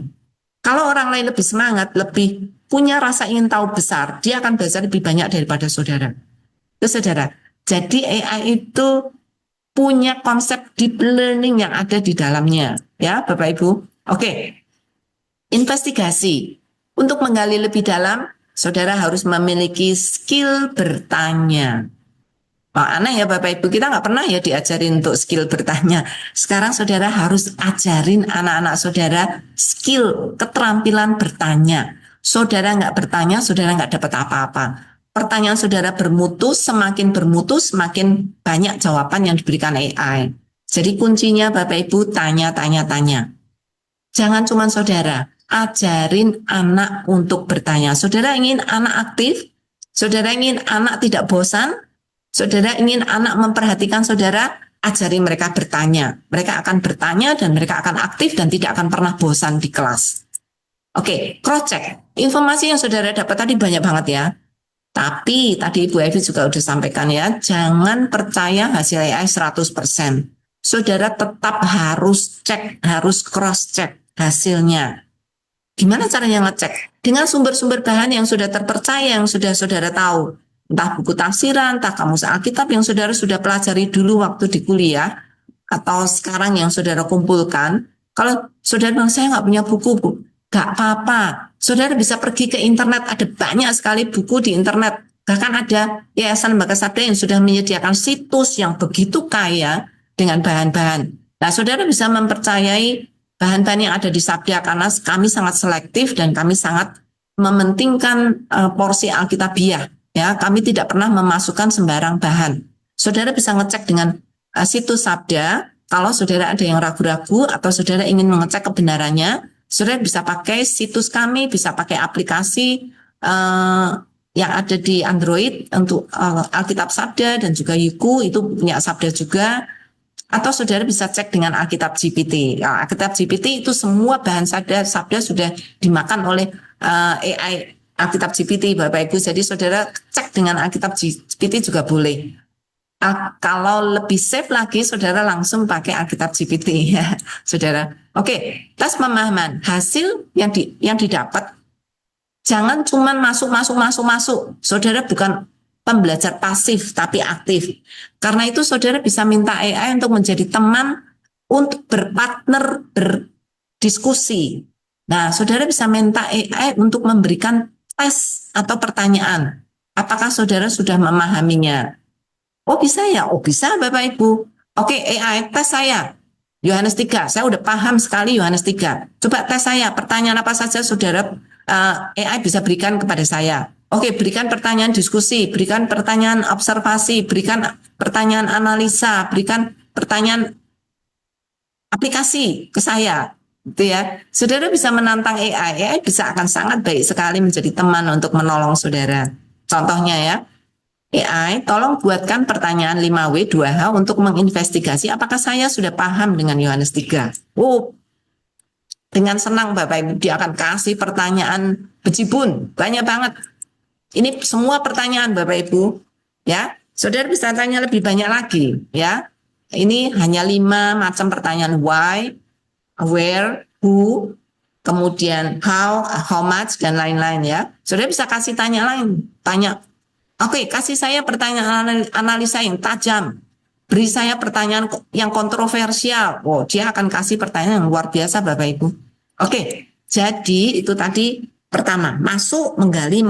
Kalau orang lain lebih semangat, lebih punya rasa ingin tahu besar, dia akan belajar lebih banyak daripada saudara. Itu saudara. Jadi AI itu punya konsep deep learning yang ada di dalamnya, ya Bapak Ibu. Oke, investigasi. Untuk menggali lebih dalam, saudara harus memiliki skill bertanya. Oh, aneh ya Bapak Ibu, kita nggak pernah ya diajarin untuk skill bertanya. Sekarang saudara harus ajarin anak-anak saudara skill, keterampilan bertanya. Saudara nggak bertanya, saudara nggak dapat apa-apa. Pertanyaan saudara bermutu, semakin bermutu, semakin banyak jawaban yang diberikan AI. Jadi kuncinya Bapak Ibu tanya, tanya, tanya. Jangan cuma saudara, ajarin anak untuk bertanya. Saudara ingin anak aktif? Saudara ingin anak tidak bosan? Saudara ingin anak memperhatikan saudara? Ajari mereka bertanya. Mereka akan bertanya dan mereka akan aktif dan tidak akan pernah bosan di kelas. Oke, cross check. Informasi yang saudara dapat tadi banyak banget ya. Tapi tadi Ibu Evi juga sudah sampaikan ya, jangan percaya hasil AI 100%. Saudara tetap harus cek, harus cross check hasilnya. Gimana caranya ngecek? Dengan sumber-sumber bahan yang sudah terpercaya, yang sudah saudara tahu. Entah buku tafsiran, entah kamus Alkitab yang saudara sudah pelajari dulu waktu di kuliah, atau sekarang yang saudara kumpulkan. Kalau saudara bilang, saya nggak punya buku, Bu. Gak apa-apa. Saudara bisa pergi ke internet, ada banyak sekali buku di internet. Bahkan ada Yayasan Lembaga Sabda yang sudah menyediakan situs yang begitu kaya dengan bahan-bahan. Nah, saudara bisa mempercayai bahan-bahan yang ada di Sabda karena kami sangat selektif dan kami sangat mementingkan porsi Alkitabiah. Ya, kami tidak pernah memasukkan sembarang bahan. Saudara bisa ngecek dengan situs Sabda. Kalau saudara ada yang ragu-ragu atau saudara ingin mengecek kebenarannya, saudara bisa pakai situs kami, bisa pakai aplikasi yang ada di Android untuk Alkitab Sabda dan juga Yuku, itu punya Sabda juga. Atau saudara bisa cek dengan Alkitab GPT. Ya, Alkitab GPT itu semua bahan Sabda sudah dimakan oleh AI Alkitab GPT, Bapak Ibu. Jadi saudara cek dengan Alkitab GPT juga boleh. Kalau lebih safe lagi, saudara langsung pakai Alkitab GPT ya, saudara. Oke, tes pemahaman. Hasil yang didapat jangan cuma masuk. Saudara bukan pembelajar pasif tapi aktif. Karena itu saudara bisa minta AI untuk menjadi teman, untuk berpartner, berdiskusi. Nah, saudara bisa minta AI untuk memberikan tes atau pertanyaan. Apakah saudara sudah memahaminya? Oh bisa ya? Oh bisa Bapak Ibu. Oke, AI tes saya. Yohanes 3, saya udah paham sekali Yohanes 3. Coba tes saya, pertanyaan apa saja saudara AI bisa berikan kepada saya. Oke, berikan pertanyaan diskusi, berikan pertanyaan observasi, berikan pertanyaan analisa, berikan pertanyaan aplikasi ke saya. Gitu ya. Saudara bisa menantang AI bisa akan sangat baik sekali menjadi teman untuk menolong saudara. Contohnya ya, AI, tolong buatkan pertanyaan 5W 2H untuk menginvestigasi apakah saya sudah paham dengan Yohanes 3. Oh, dengan senang Bapak Ibu, dia akan kasih pertanyaan bejibun, banyak banget. Ini semua pertanyaan Bapak Ibu, ya. Saudara bisa tanya lebih banyak lagi, ya. Ini hanya 5 macam pertanyaan: why, where, who, kemudian how much, dan lain-lain ya. Saudara bisa kasih tanya lain, tanya. Oke, kasih saya pertanyaan analisa yang tajam. Beri saya pertanyaan yang kontroversial. Oh, dia akan kasih pertanyaan yang luar biasa, Bapak Ibu. Oke, jadi itu tadi pertama, masuk, menggali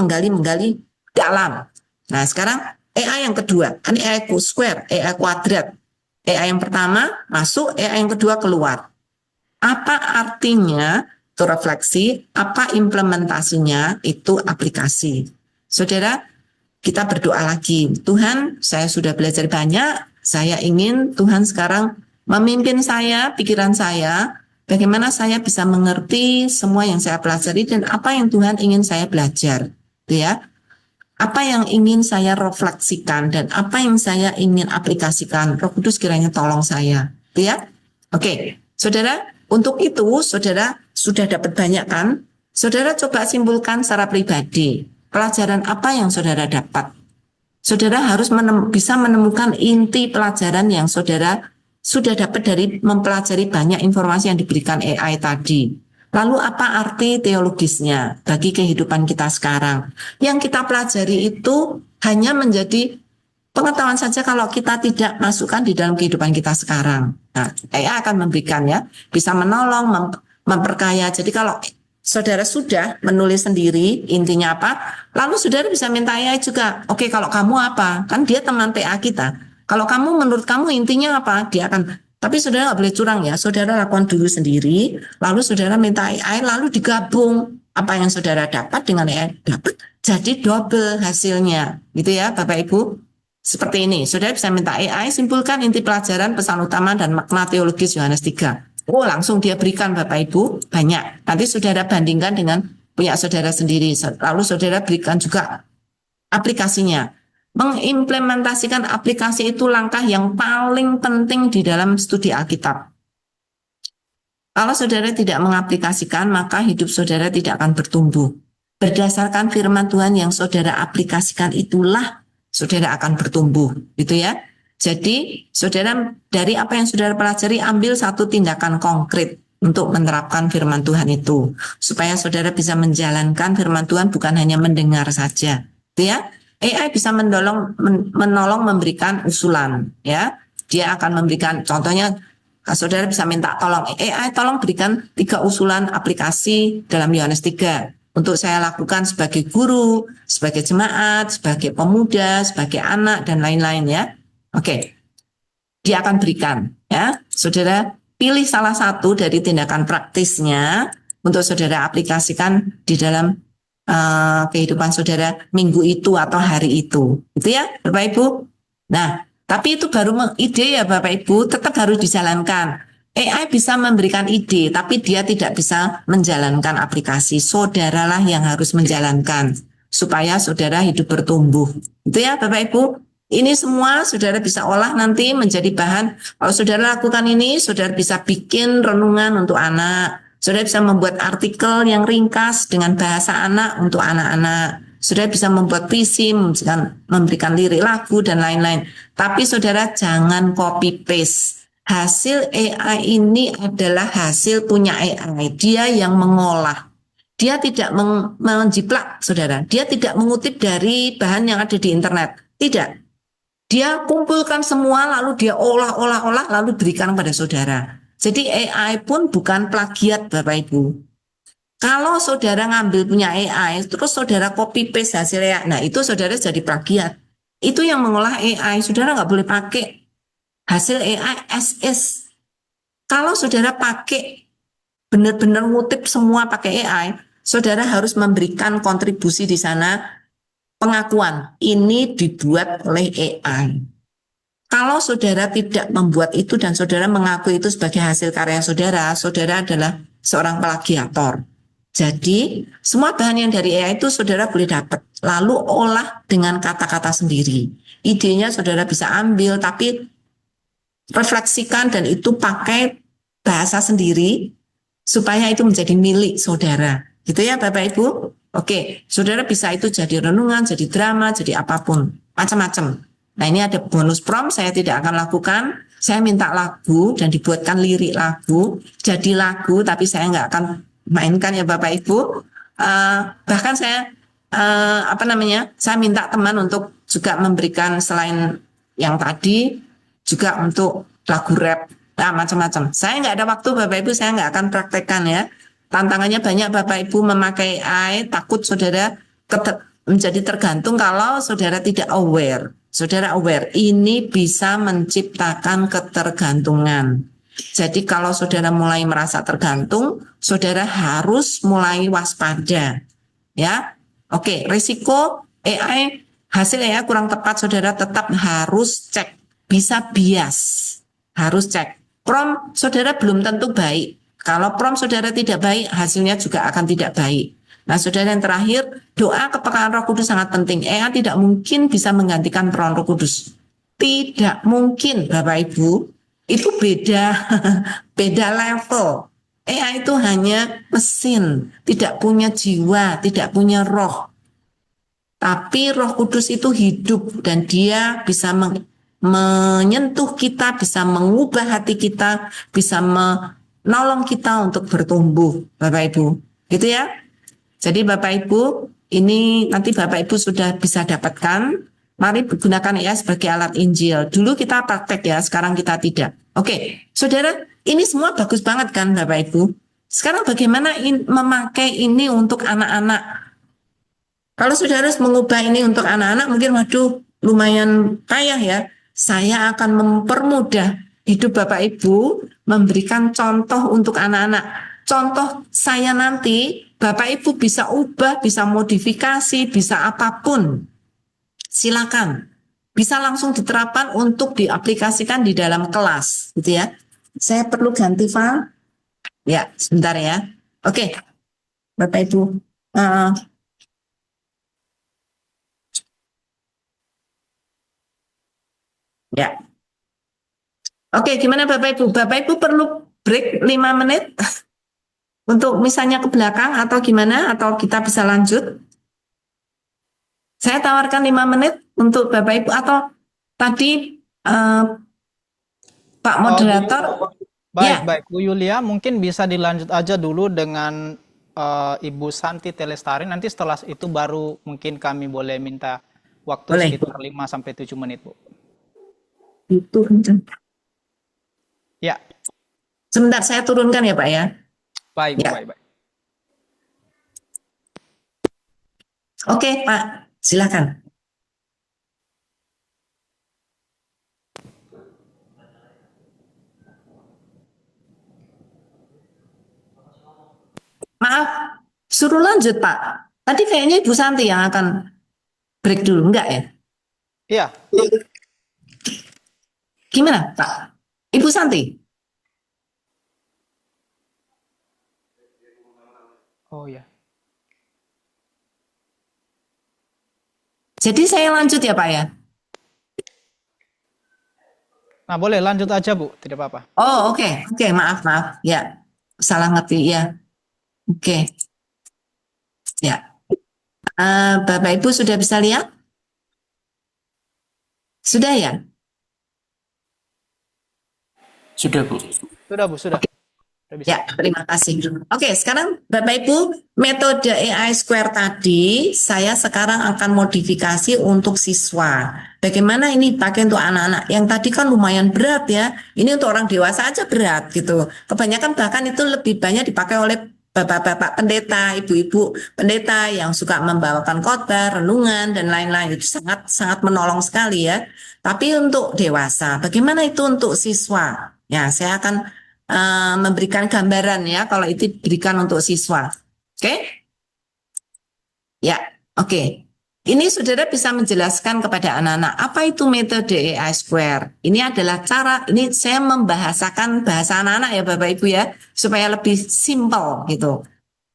dalam. Nah, sekarang AI yang kedua, kan AI square, AI kuadrat. AI yang pertama masuk, AI yang kedua keluar. Apa artinya itu refleksi, apa implementasinya itu aplikasi. Saudara, kita berdoa lagi. Tuhan, saya sudah belajar banyak, saya ingin Tuhan sekarang memimpin saya, pikiran saya, bagaimana saya bisa mengerti semua yang saya pelajari dan apa yang Tuhan ingin saya belajar. Ya, apa yang ingin saya refleksikan dan apa yang saya ingin aplikasikan. Roh Kudus kiranya tolong saya, ya. Oke, saudara, untuk itu saudara sudah dapat banyak kan? Saudara coba simpulkan secara pribadi, pelajaran apa yang saudara dapat. Saudara harus bisa menemukan inti pelajaran yang saudara sudah dapat dari mempelajari banyak informasi yang diberikan AI tadi. Lalu apa arti teologisnya bagi kehidupan kita sekarang? Yang kita pelajari itu hanya menjadi pengetahuan saja kalau kita tidak masukkan di dalam kehidupan kita sekarang. Nah, AI akan memberikan ya, bisa menolong, memperkaya. Jadi kalau saudara sudah menulis sendiri intinya apa, lalu saudara bisa minta AI juga. Oke, kalau kamu apa? Kan dia teman TA kita. Kalau kamu menurut kamu intinya apa? Dia akan. Tapi saudara nggak boleh curang ya. Saudara lakukan dulu sendiri, lalu saudara minta AI, lalu digabung apa yang saudara dapat dengan AI dapat, jadi double hasilnya, gitu ya, Bapak Ibu. Seperti ini, saudara bisa minta AI simpulkan inti pelajaran, pesan utama dan makna teologis Yohanes 3. Oh, langsung dia berikan Bapak Ibu banyak. Nanti saudara bandingkan dengan punya saudara sendiri. Lalu saudara berikan juga aplikasinya. Mengimplementasikan aplikasi itu langkah yang paling penting di dalam studi Alkitab. Kalau saudara tidak mengaplikasikan, maka hidup saudara tidak akan bertumbuh. Berdasarkan firman Tuhan yang saudara aplikasikan itulah saudara akan bertumbuh, gitu ya. Jadi, saudara dari apa yang saudara pelajari ambil satu tindakan konkret untuk menerapkan firman Tuhan itu, supaya saudara bisa menjalankan firman Tuhan bukan hanya mendengar saja, gitu ya. AI bisa menolong memberikan usulan, ya. Dia akan memberikan, contohnya, saudara bisa minta tolong AI, tolong berikan 3 usulan aplikasi dalam Yohanes 3 untuk saya lakukan sebagai guru, sebagai jemaat, sebagai pemuda, sebagai anak dan lain-lain ya. Oke, dia akan berikan ya. Saudara pilih salah satu dari tindakan praktisnya untuk saudara aplikasikan di dalam kehidupan saudara minggu itu atau hari itu, gitu ya, Bapak Ibu. Nah, tapi itu baru ide ya Bapak Ibu, tetap harus dijalankan. AI bisa memberikan ide, tapi dia tidak bisa menjalankan aplikasi. Saudaralah yang harus menjalankan supaya saudara hidup bertumbuh. Itu ya Bapak Ibu. Ini semua saudara bisa olah nanti menjadi bahan. Kalau saudara lakukan ini, saudara bisa bikin renungan untuk anak. Saudara bisa membuat artikel yang ringkas dengan bahasa anak untuk anak-anak. Saudara bisa membuat puisi, memberikan lirik lagu dan lain-lain. Tapi saudara jangan copy paste. Hasil AI ini adalah hasil punya AI. Dia yang mengolah. Dia tidak menjiplak, saudara. Dia tidak mengutip dari bahan yang ada di internet. Tidak. Dia kumpulkan semua, lalu dia olah, lalu berikan kepada saudara. Jadi AI pun bukan plagiat Bapak Ibu. Kalau saudara ngambil punya AI, terus saudara copy paste hasil AI, nah itu saudara jadi plagiat. Itu yang mengolah AI, saudara nggak boleh pakai hasil AI as is. Kalau saudara pakai benar-benar ngutip semua pakai AI, saudara harus memberikan kontribusi di sana, pengakuan ini dibuat oleh AI. Kalau saudara tidak membuat itu dan saudara mengakui itu sebagai hasil karya saudara, saudara adalah seorang plagiator. Jadi, semua bahan yang dari AI itu saudara boleh dapat. Lalu olah dengan kata-kata sendiri. Idenya saudara bisa ambil, tapi refleksikan dan itu pakai bahasa sendiri supaya itu menjadi milik saudara. Gitu ya Bapak Ibu? Oke, saudara bisa itu jadi renungan, jadi drama, jadi apapun. Macam-macam. Nah ini ada bonus prompt, saya tidak akan lakukan. Saya minta lagu dan dibuatkan lirik lagu. Jadi lagu, tapi saya nggak akan mainkan ya Bapak Ibu. Bahkan saya, saya minta teman untuk juga memberikan selain yang tadi, juga untuk lagu rap, macam-macam. Saya nggak ada waktu Bapak Ibu, saya nggak akan praktekkan ya. Tantangannya banyak Bapak Ibu memakai AI, takut saudara menjadi tergantung kalau saudara tidak aware. Saudara aware, ini bisa menciptakan ketergantungan. Jadi kalau saudara mulai merasa tergantung, saudara harus mulai waspada. Ya, oke, risiko AI, hasil AI kurang tepat, saudara tetap harus cek. Bisa bias, harus cek. Prompt saudara belum tentu baik. Kalau prompt saudara tidak baik, hasilnya juga akan tidak baik. Nah, saudara, yang terakhir, doa kepekaan Roh Kudus sangat penting. AI tidak mungkin bisa menggantikan peran Roh Kudus. Tidak mungkin, Bapak Ibu. Itu beda, beda level. AI itu hanya mesin, tidak punya jiwa, tidak punya roh. Tapi Roh Kudus itu hidup dan dia bisa menyentuh kita, bisa mengubah hati kita, bisa menolong kita untuk bertumbuh, Bapak Ibu. Gitu ya. Jadi Bapak Ibu, ini nanti Bapak Ibu sudah bisa dapatkan. Mari gunakan AI sebagai alat Injil. Dulu kita praktek ya, sekarang kita tidak. Oke, saudara, ini semua bagus banget kan Bapak Ibu? Sekarang bagaimana memakai ini untuk anak-anak? Kalau saudara harus mengubah ini untuk anak-anak, mungkin waduh lumayan payah ya. Saya akan mempermudah hidup Bapak Ibu, memberikan contoh untuk anak-anak. Contoh saya nanti, Bapak Ibu bisa ubah, bisa modifikasi, bisa apapun. Silakan. Bisa langsung diterapkan untuk diaplikasikan di dalam kelas, gitu ya. Saya perlu ganti file. Ya, sebentar ya. Oke, Bapak Ibu. Ya. Oke, gimana Bapak Ibu? Bapak Ibu perlu break 5 menit untuk misalnya ke belakang atau gimana? Atau kita bisa lanjut? Saya tawarkan 5 menit untuk Bapak Ibu atau tadi Pak moderator. Baik, Bu Yulia, mungkin bisa dilanjut aja dulu dengan Ibu Santi Telestari. Nanti setelah itu baru mungkin kami boleh minta waktu sekitar 5-7 menit, Bu. Itu ya. Sebentar saya turunkan ya Pak ya. Baik, ya. Baik. Oke Pak, silakan. Maaf, suruh lanjut Pak. Tadi kayaknya Ibu Santi yang akan break dulu, enggak ya? Iya. Gimana Pak? Ibu Santi? Oh ya. Jadi saya lanjut ya Pak ya? Nah boleh lanjut aja Bu, tidak apa-apa. Oh oke, maaf. Ya, salah ngerti ya. Oke. Ya. Bapak Ibu sudah bisa lihat? Sudah ya? Sudah Bu. Sudah Bu, sudah. Ya, terima kasih. Oke, sekarang Bapak Ibu, metode AI Square tadi saya sekarang akan modifikasi untuk siswa. Bagaimana ini pakai untuk anak-anak? Yang tadi kan lumayan berat ya. Ini untuk orang dewasa aja berat gitu. Kebanyakan bahkan itu lebih banyak dipakai oleh bapak-bapak pendeta, ibu-ibu pendeta yang suka membawakan khotbah, renungan dan lain-lain. Itu sangat menolong sekali ya. Tapi untuk dewasa, bagaimana itu untuk siswa? Ya, saya akan memberikan gambaran ya kalau itu diberikan untuk siswa. Oke? Ya, oke. Ini saudara bisa menjelaskan kepada anak-anak apa itu metode AI Square. Ini adalah cara, ini saya membahasakan bahasa anak-anak ya Bapak Ibu ya, supaya lebih simple gitu.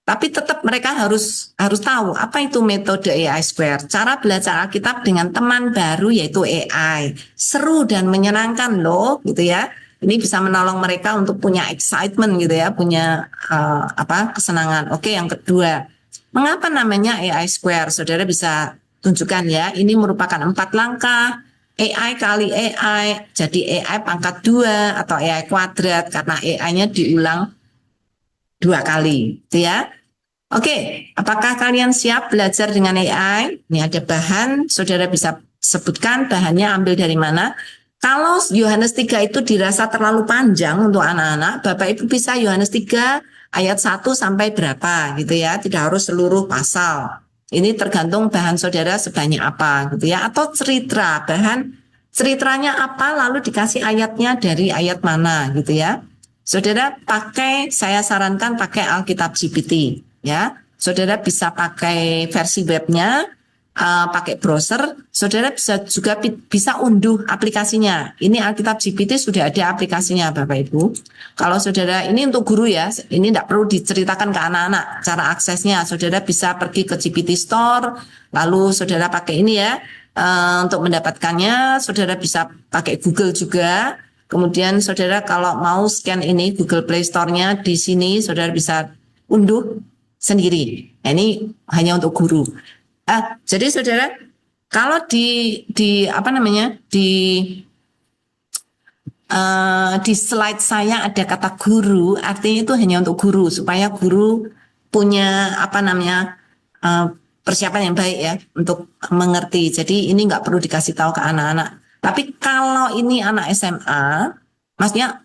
Tapi tetap mereka harus tahu apa itu metode AI Square. Cara belajar Alkitab dengan teman baru yaitu AI. Seru dan menyenangkan loh gitu ya. Ini bisa menolong mereka untuk punya excitement gitu ya, punya kesenangan. Oke, yang kedua, mengapa namanya AI Square? Saudara bisa tunjukkan ya. Ini merupakan 4 langkah. AI kali AI, jadi AI pangkat 2 atau AI kuadrat karena AI-nya diulang 2 kali, gitu ya. Oke, apakah kalian siap belajar dengan AI? Ini ada bahan, saudara bisa sebutkan bahannya ambil dari mana. Kalau Yohanes 3 itu dirasa terlalu panjang untuk anak-anak, Bapak Ibu bisa Yohanes 3 ayat 1 sampai berapa gitu ya, tidak harus seluruh pasal. Ini tergantung bahan saudara sebanyak apa gitu ya. Atau cerita, bahan ceritanya apa lalu dikasih ayatnya dari ayat mana gitu ya. Saudara saya sarankan pakai Alkitab GPT ya. Saudara bisa pakai versi webnya, pakai browser. Saudara bisa unduh aplikasinya. Ini Alkitab GPT sudah ada aplikasinya Bapak Ibu. Kalau saudara ini untuk guru ya, ini tidak perlu diceritakan ke anak-anak cara aksesnya. Saudara bisa pergi ke GPT Store, lalu saudara pakai ini ya. Untuk mendapatkannya, saudara bisa pakai Google juga. Kemudian saudara kalau mau scan ini Google Play Store-nya di sini, saudara bisa unduh sendiri. Nah, ini hanya untuk guru. Jadi saudara, kalau di slide saya ada kata guru, artinya itu hanya untuk guru supaya guru punya persiapan yang baik ya untuk mengerti. Jadi ini nggak perlu dikasih tahu ke anak-anak. Tapi kalau ini anak SMA, maksudnya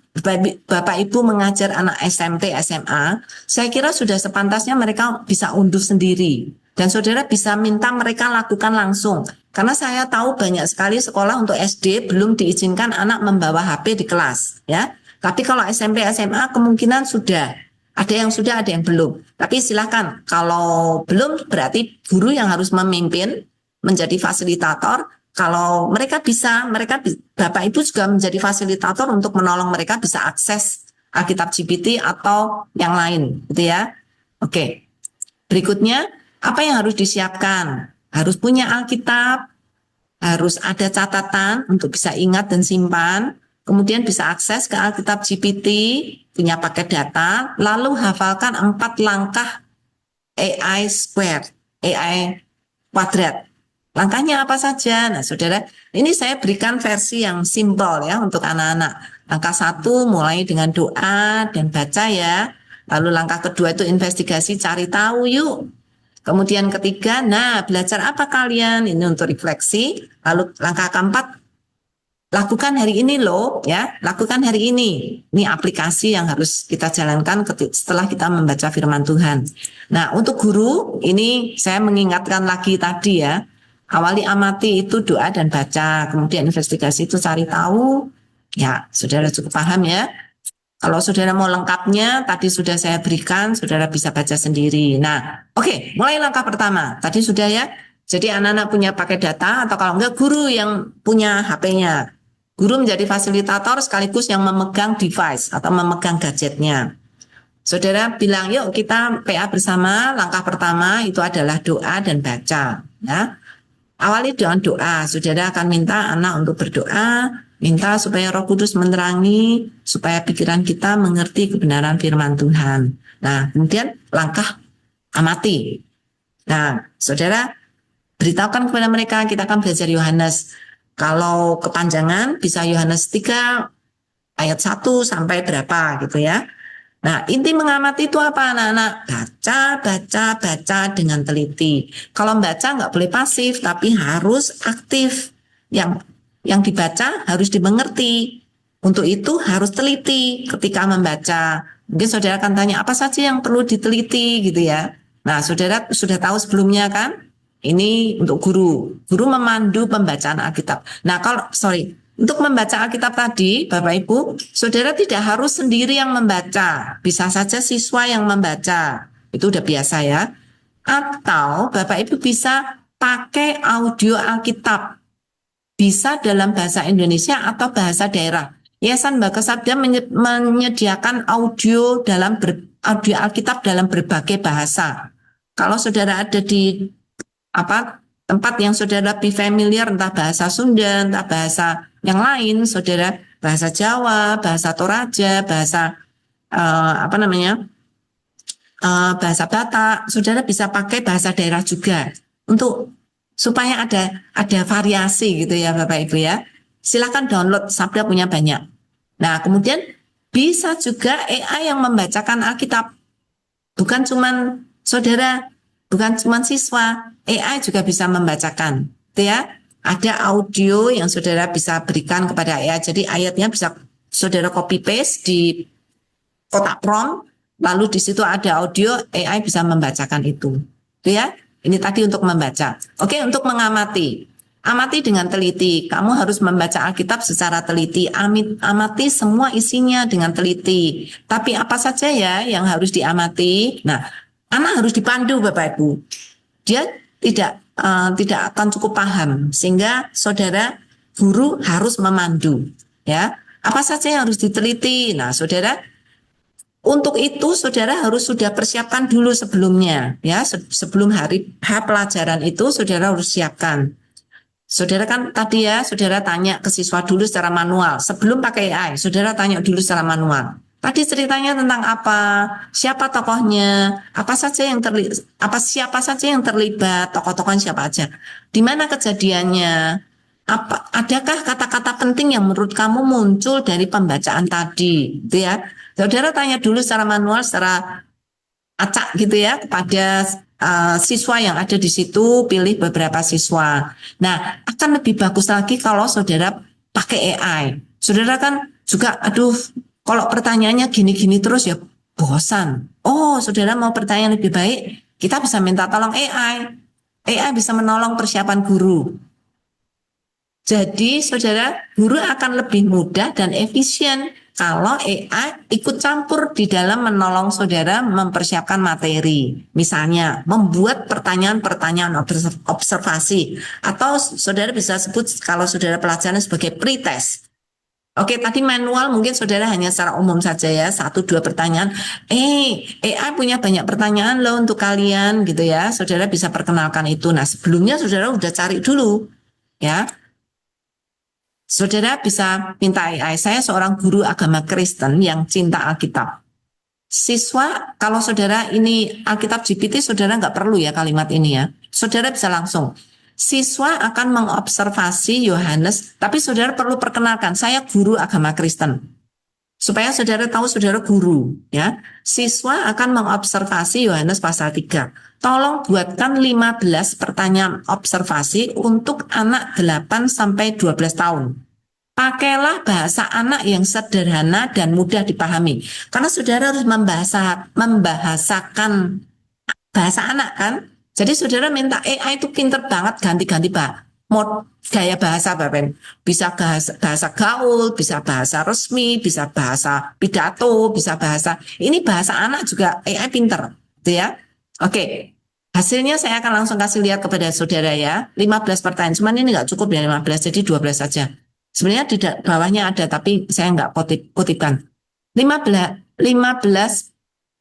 Bapak Ibu mengajar anak SMP, SMA, saya kira sudah sepantasnya mereka bisa unduh sendiri. Dan saudara bisa minta mereka lakukan langsung. Karena saya tahu banyak sekali sekolah untuk SD belum diizinkan anak membawa HP di kelas. Ya. Tapi kalau SMP, SMA kemungkinan sudah. Ada yang sudah, ada yang belum. Tapi silakan, kalau belum berarti guru yang harus memimpin, menjadi fasilitator. Kalau mereka Bapak Ibu juga menjadi fasilitator untuk menolong mereka bisa akses Alkitab GPT atau yang lain, gitu ya. Oke. Berikutnya, apa yang harus disiapkan? Harus punya Alkitab, harus ada catatan untuk bisa ingat dan simpan, kemudian bisa akses ke Alkitab GPT, punya paket data, lalu hafalkan 4 langkah AI Square, AI kuadrat. Langkahnya apa saja? Nah, saudara, ini saya berikan versi yang simple ya untuk anak-anak. Langkah 1 mulai dengan doa dan baca ya. Lalu langkah kedua itu investigasi, cari tahu yuk. Kemudian ketiga, belajar apa kalian? Ini untuk refleksi. Lalu langkah keempat, lakukan hari ini loh ya. Lakukan hari ini. Ini aplikasi yang harus kita jalankan setelah kita membaca firman Tuhan. Nah, untuk guru, ini saya mengingatkan lagi tadi ya. Awali amati itu doa dan baca, kemudian investigasi itu cari tahu. Ya, saudara cukup paham ya. Kalau saudara mau lengkapnya, tadi sudah saya berikan, saudara bisa baca sendiri. Nah, oke, mulai langkah pertama. Tadi sudah ya. Jadi anak-anak punya paket data, atau kalau enggak guru yang punya HP-nya. Guru menjadi fasilitator sekaligus yang memegang device atau memegang gadgetnya. Saudara bilang, yuk kita PA bersama. Langkah pertama itu adalah doa dan baca. Ya. Awali dengan doa, saudara akan minta anak untuk berdoa, minta supaya Roh Kudus menerangi, supaya pikiran kita mengerti kebenaran firman Tuhan. Nah, kemudian langkah amati. Nah, saudara beritahukan kepada mereka, kita akan belajar Yohanes. Kalau kepanjangan bisa Yohanes 3 ayat 1 sampai berapa gitu ya. Nah, inti mengamati itu apa anak-anak? Baca dengan teliti. Kalau membaca nggak boleh pasif, tapi harus aktif. Yang dibaca harus dimengerti. Untuk itu harus teliti ketika membaca. Mungkin saudara akan tanya, apa saja yang perlu diteliti gitu ya. Nah, saudara sudah tahu sebelumnya kan? Ini untuk guru. Guru memandu pembacaan Alkitab. Nah, untuk membaca Alkitab tadi, Bapak Ibu, saudara tidak harus sendiri yang membaca. Bisa saja siswa yang membaca. Itu udah biasa ya. Atau Bapak Ibu bisa pakai audio Alkitab. Bisa dalam bahasa Indonesia atau bahasa daerah. Yayasan Bakas Sabda menyediakan audio Alkitab dalam berbagai bahasa. Kalau saudara ada di tempat yang saudara lebih familiar, entah bahasa Sunda, entah bahasa yang lain, saudara, bahasa Jawa, bahasa Toraja, bahasa bahasa Batak, saudara bisa pakai bahasa daerah juga supaya ada variasi gitu ya Bapak Ibu ya. Silakan download, Sabda punya banyak. Nah, kemudian bisa juga AI yang membacakan Alkitab. Bukan cuman siswa, AI juga bisa membacakan, gitu ya. Ada audio yang saudara bisa berikan kepada AI. Jadi ayatnya bisa saudara copy paste di kotak prompt, lalu di situ ada audio, AI bisa membacakan itu. Gitu ya. Ini tadi untuk membaca. Oke, untuk mengamati. Amati dengan teliti. Kamu harus membaca Alkitab secara teliti. Amati semua isinya dengan teliti. Tapi apa saja ya yang harus diamati? Nah, anak harus dipandu, Bapak Ibu. Dia tidak akan cukup paham, sehingga saudara guru harus memandu. Ya, apa saja yang harus diteliti? Nah, saudara, untuk itu saudara harus sudah persiapkan dulu sebelumnya. Ya, sebelum hari H pelajaran itu saudara harus siapkan. Saudara kan tadi ya, saudara tanya ke siswa dulu secara manual. Sebelum pakai AI, saudara tanya dulu secara manual. Tadi ceritanya tentang apa, siapa tokohnya, siapa saja yang terlibat, tokoh-tokohnya siapa aja, di mana kejadiannya, adakah kata-kata penting yang menurut kamu muncul dari pembacaan tadi, gitu ya. Saudara tanya dulu secara manual, secara acak gitu ya kepada siswa yang ada di situ, pilih beberapa siswa. Nah, akan lebih bagus lagi kalau saudara pakai AI. Saudara kan juga, aduh, kalau pertanyaannya gini-gini terus ya bosan. Oh, saudara mau pertanyaan lebih baik, kita bisa minta tolong AI. AI bisa menolong persiapan guru. Jadi, saudara, guru akan lebih mudah dan efisien kalau AI ikut campur di dalam menolong saudara mempersiapkan materi. Misalnya, membuat pertanyaan-pertanyaan observasi. Atau saudara bisa sebut kalau saudara pelajaran sebagai pretest. Oke, tadi manual mungkin saudara hanya secara umum saja ya, 1-2 pertanyaan. AI punya banyak pertanyaan loh untuk kalian gitu ya. Saudara bisa perkenalkan itu. Nah, sebelumnya saudara udah cari dulu ya. Saudara bisa minta AI. Saya seorang guru agama Kristen yang cinta Alkitab. Siswa, kalau saudara ini Alkitab GPT, saudara nggak perlu ya kalimat ini ya. Saudara bisa langsung. Siswa akan mengobservasi Yohanes, tapi saudara perlu perkenalkan, saya guru agama Kristen. Supaya saudara tahu saudara guru. Ya. Siswa akan mengobservasi Yohanes pasal 3. Tolong buatkan 15 pertanyaan observasi untuk anak 8-12 tahun. Pakailah bahasa anak yang sederhana dan mudah dipahami. Karena saudara harus membahasakan bahasa anak kan. Jadi saudara minta AI itu pinter banget ganti-ganti gaya bahasa Bapak. Bisa bahasa gaul, bisa bahasa resmi, bisa bahasa pidato, bisa bahasa. Ini bahasa anak juga AI pinter. Gitu ya. Oke. Hasilnya saya akan langsung kasih lihat kepada saudara ya. 15 pertanyaan. Cuman ini nggak cukup ya 15, jadi 12 saja. Sebenarnya di bawahnya ada, tapi saya nggak kutipkan. 15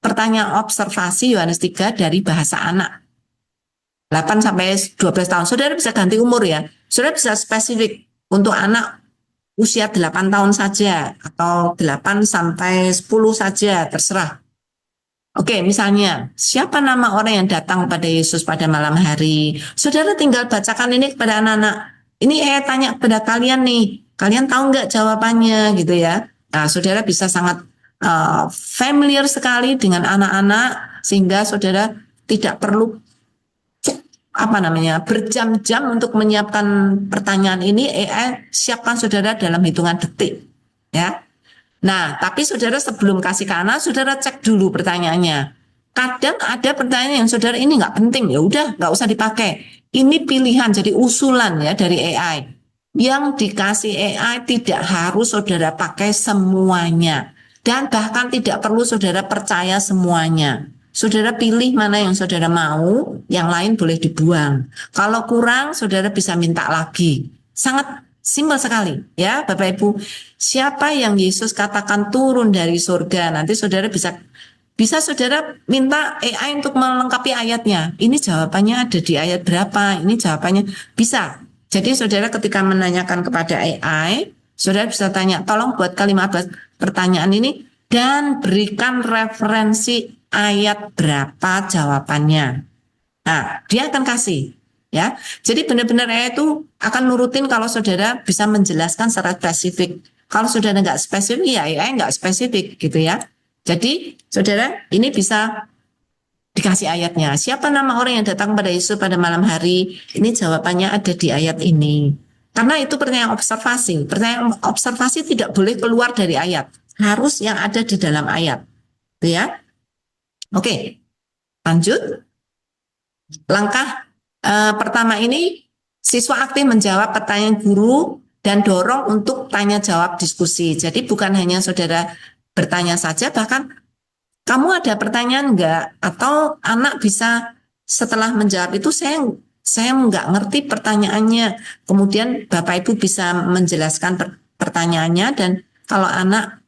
pertanyaan observasi Yohanes 3 dari bahasa anak. 8-12 tahun. Saudara bisa ganti umur ya. Saudara bisa spesifik untuk anak usia 8 tahun saja atau 8-10 saja, terserah. Oke, misalnya, siapa nama orang yang datang kepada Yesus pada malam hari? Saudara tinggal bacakan ini kepada anak-anak. Ini tanya kepada kalian nih, kalian tahu nggak jawabannya gitu ya? Nah, saudara bisa sangat familiar sekali dengan anak-anak sehingga saudara tidak perlu berjam-jam untuk menyiapkan pertanyaan ini. AI siapkan saudara dalam hitungan detik, ya. Nah, tapi saudara sebelum kasih ke anak, saudara cek dulu pertanyaannya. Kadang ada pertanyaan yang saudara ini nggak penting, ya udah nggak usah dipakai. Ini pilihan, jadi usulan ya dari AI. Yang dikasih AI tidak harus saudara pakai semuanya. Dan bahkan tidak perlu saudara percaya semuanya. Saudara pilih mana yang saudara mau, yang lain boleh dibuang. Kalau kurang, saudara bisa minta lagi. Sangat simpel sekali ya Bapak Ibu. Siapa yang Yesus katakan turun dari surga? Nanti saudara bisa saudara minta AI untuk melengkapi ayatnya. Ini jawabannya ada di ayat berapa? Ini jawabannya bisa. Jadi saudara ketika menanyakan kepada AI, saudara bisa tanya, tolong buat kalimat pertanyaan ini dan berikan referensi ayat berapa jawabannya. Nah, dia akan kasih. Ya, jadi benar-benar AI itu akan nurutin kalau saudara bisa menjelaskan secara spesifik. Kalau saudara nggak spesifik, ya AI nggak spesifik gitu ya. Jadi saudara ini bisa dikasih ayatnya. Siapa nama orang yang datang pada Yesus pada malam hari? Ini jawabannya ada di ayat ini. Karena itu pertanyaan observasi. Pertanyaan observasi tidak boleh keluar dari ayat. Harus yang ada di dalam ayat. Gitu ya. Oke, lanjut. Langkah pertama ini, siswa aktif menjawab pertanyaan guru dan dorong untuk tanya jawab diskusi. Jadi bukan hanya saudara bertanya saja, bahkan kamu ada pertanyaan enggak? Atau anak bisa setelah menjawab itu, saya nggak ngerti pertanyaannya. Kemudian Bapak Ibu bisa menjelaskan pertanyaannya, dan kalau anak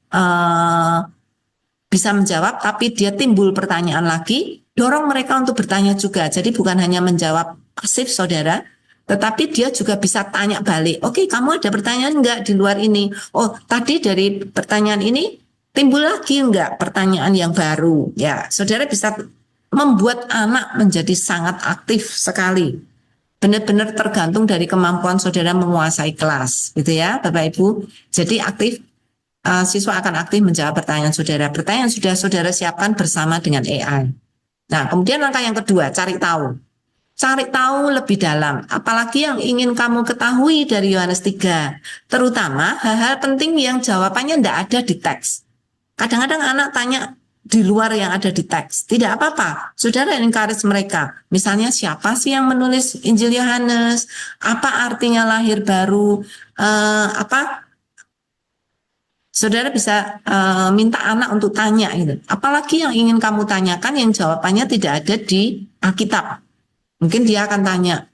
bisa menjawab tapi dia timbul pertanyaan lagi, dorong mereka untuk bertanya juga. Jadi bukan hanya menjawab pasif saudara, tetapi dia juga bisa tanya balik. Oke, kamu ada pertanyaan enggak di luar ini? Oh, tadi dari pertanyaan ini timbul lagi enggak pertanyaan yang baru? Ya, saudara bisa membuat anak menjadi sangat aktif sekali. Benar-benar tergantung dari kemampuan saudara menguasai kelas, gitu ya, Bapak Ibu. Jadi aktif, siswa akan aktif menjawab pertanyaan saudara. Pertanyaan sudah saudara siapkan bersama dengan AI. Nah, kemudian langkah yang kedua, cari tahu. Cari tahu lebih dalam, apalagi yang ingin kamu ketahui dari Yohanes 3. Terutama hal-hal penting yang jawabannya tidak ada di teks. Kadang-kadang anak tanya di luar yang ada di teks. Tidak apa-apa, saudara encourage mereka. Misalnya, siapa sih yang menulis Injil Yohanes? Apa artinya lahir baru? Saudara bisa minta anak untuk tanya gitu. Apalagi yang ingin kamu tanyakan yang jawabannya tidak ada di Alkitab. Mungkin dia akan tanya,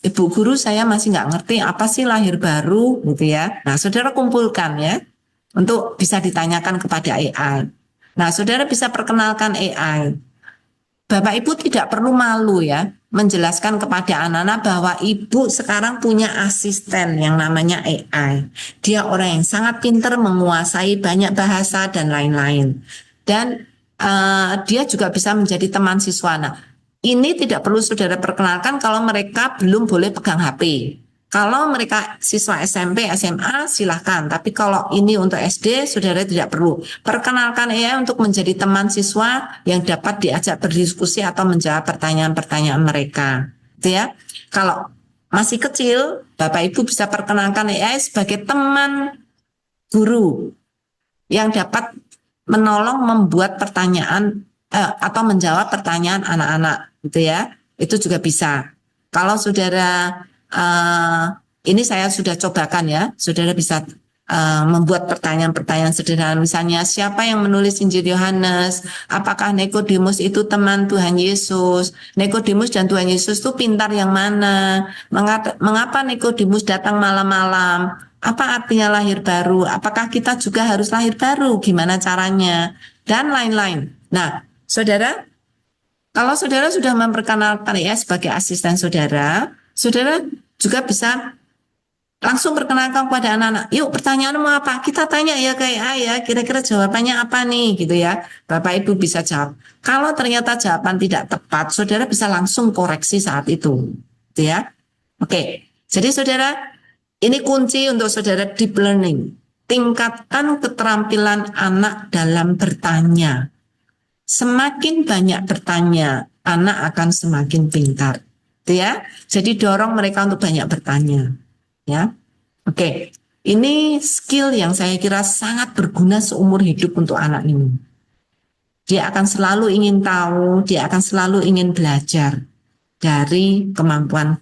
Ibu guru, saya masih nggak ngerti apa sih lahir baru gitu ya. Nah, saudara kumpulkan ya untuk bisa ditanyakan kepada AI. Nah, saudara bisa perkenalkan AI. Bapak Ibu tidak perlu malu ya menjelaskan kepada anak-anak bahwa Ibu sekarang punya asisten yang namanya AI. Dia orang yang sangat pintar, menguasai banyak bahasa dan lain-lain. Dan dia juga bisa menjadi teman siswa. Nah, ini tidak perlu saudara perkenalkan kalau mereka belum boleh pegang HP. Kalau mereka siswa SMP, SMA, silahkan. Tapi kalau ini untuk SD, saudara tidak perlu. Perkenalkan AI untuk menjadi teman siswa yang dapat diajak berdiskusi atau menjawab pertanyaan-pertanyaan mereka. Gitu ya. Kalau masih kecil, Bapak Ibu bisa perkenalkan AI sebagai teman guru yang dapat menolong membuat pertanyaan atau menjawab pertanyaan anak-anak. Gitu ya. Itu juga bisa. Kalau saudara ini saya sudah cobakan ya, saudara bisa membuat pertanyaan-pertanyaan sederhana. Misalnya, siapa yang menulis Injil Yohanes? Apakah Nikodemus itu teman Tuhan Yesus? Nikodemus dan Tuhan Yesus itu pintar yang mana? Mengapa Nikodemus datang malam-malam? Apa artinya lahir baru? Apakah kita juga harus lahir baru? Gimana caranya? Dan lain-lain. Nah, saudara, kalau saudara sudah memperkenalkan ya sebagai asisten saudara, saudara juga bisa langsung perkenalkan kepada anak-anak. Yuk, pertanyaanmu apa? Kita tanya ya kayak ya, kira-kira jawabannya apa nih gitu ya. Bapak Ibu bisa jawab. Kalau ternyata jawaban tidak tepat, saudara bisa langsung koreksi saat itu. Gitu ya. Oke. Jadi saudara, ini kunci untuk saudara deep learning. Tingkatkan keterampilan anak dalam bertanya. Semakin banyak bertanya, anak akan semakin pintar. Ya, jadi dorong mereka untuk banyak bertanya. Ya, oke. Ini skill yang saya kira sangat berguna seumur hidup untuk anak ini. Dia akan selalu ingin tahu, dia akan selalu ingin belajar dari kemampuan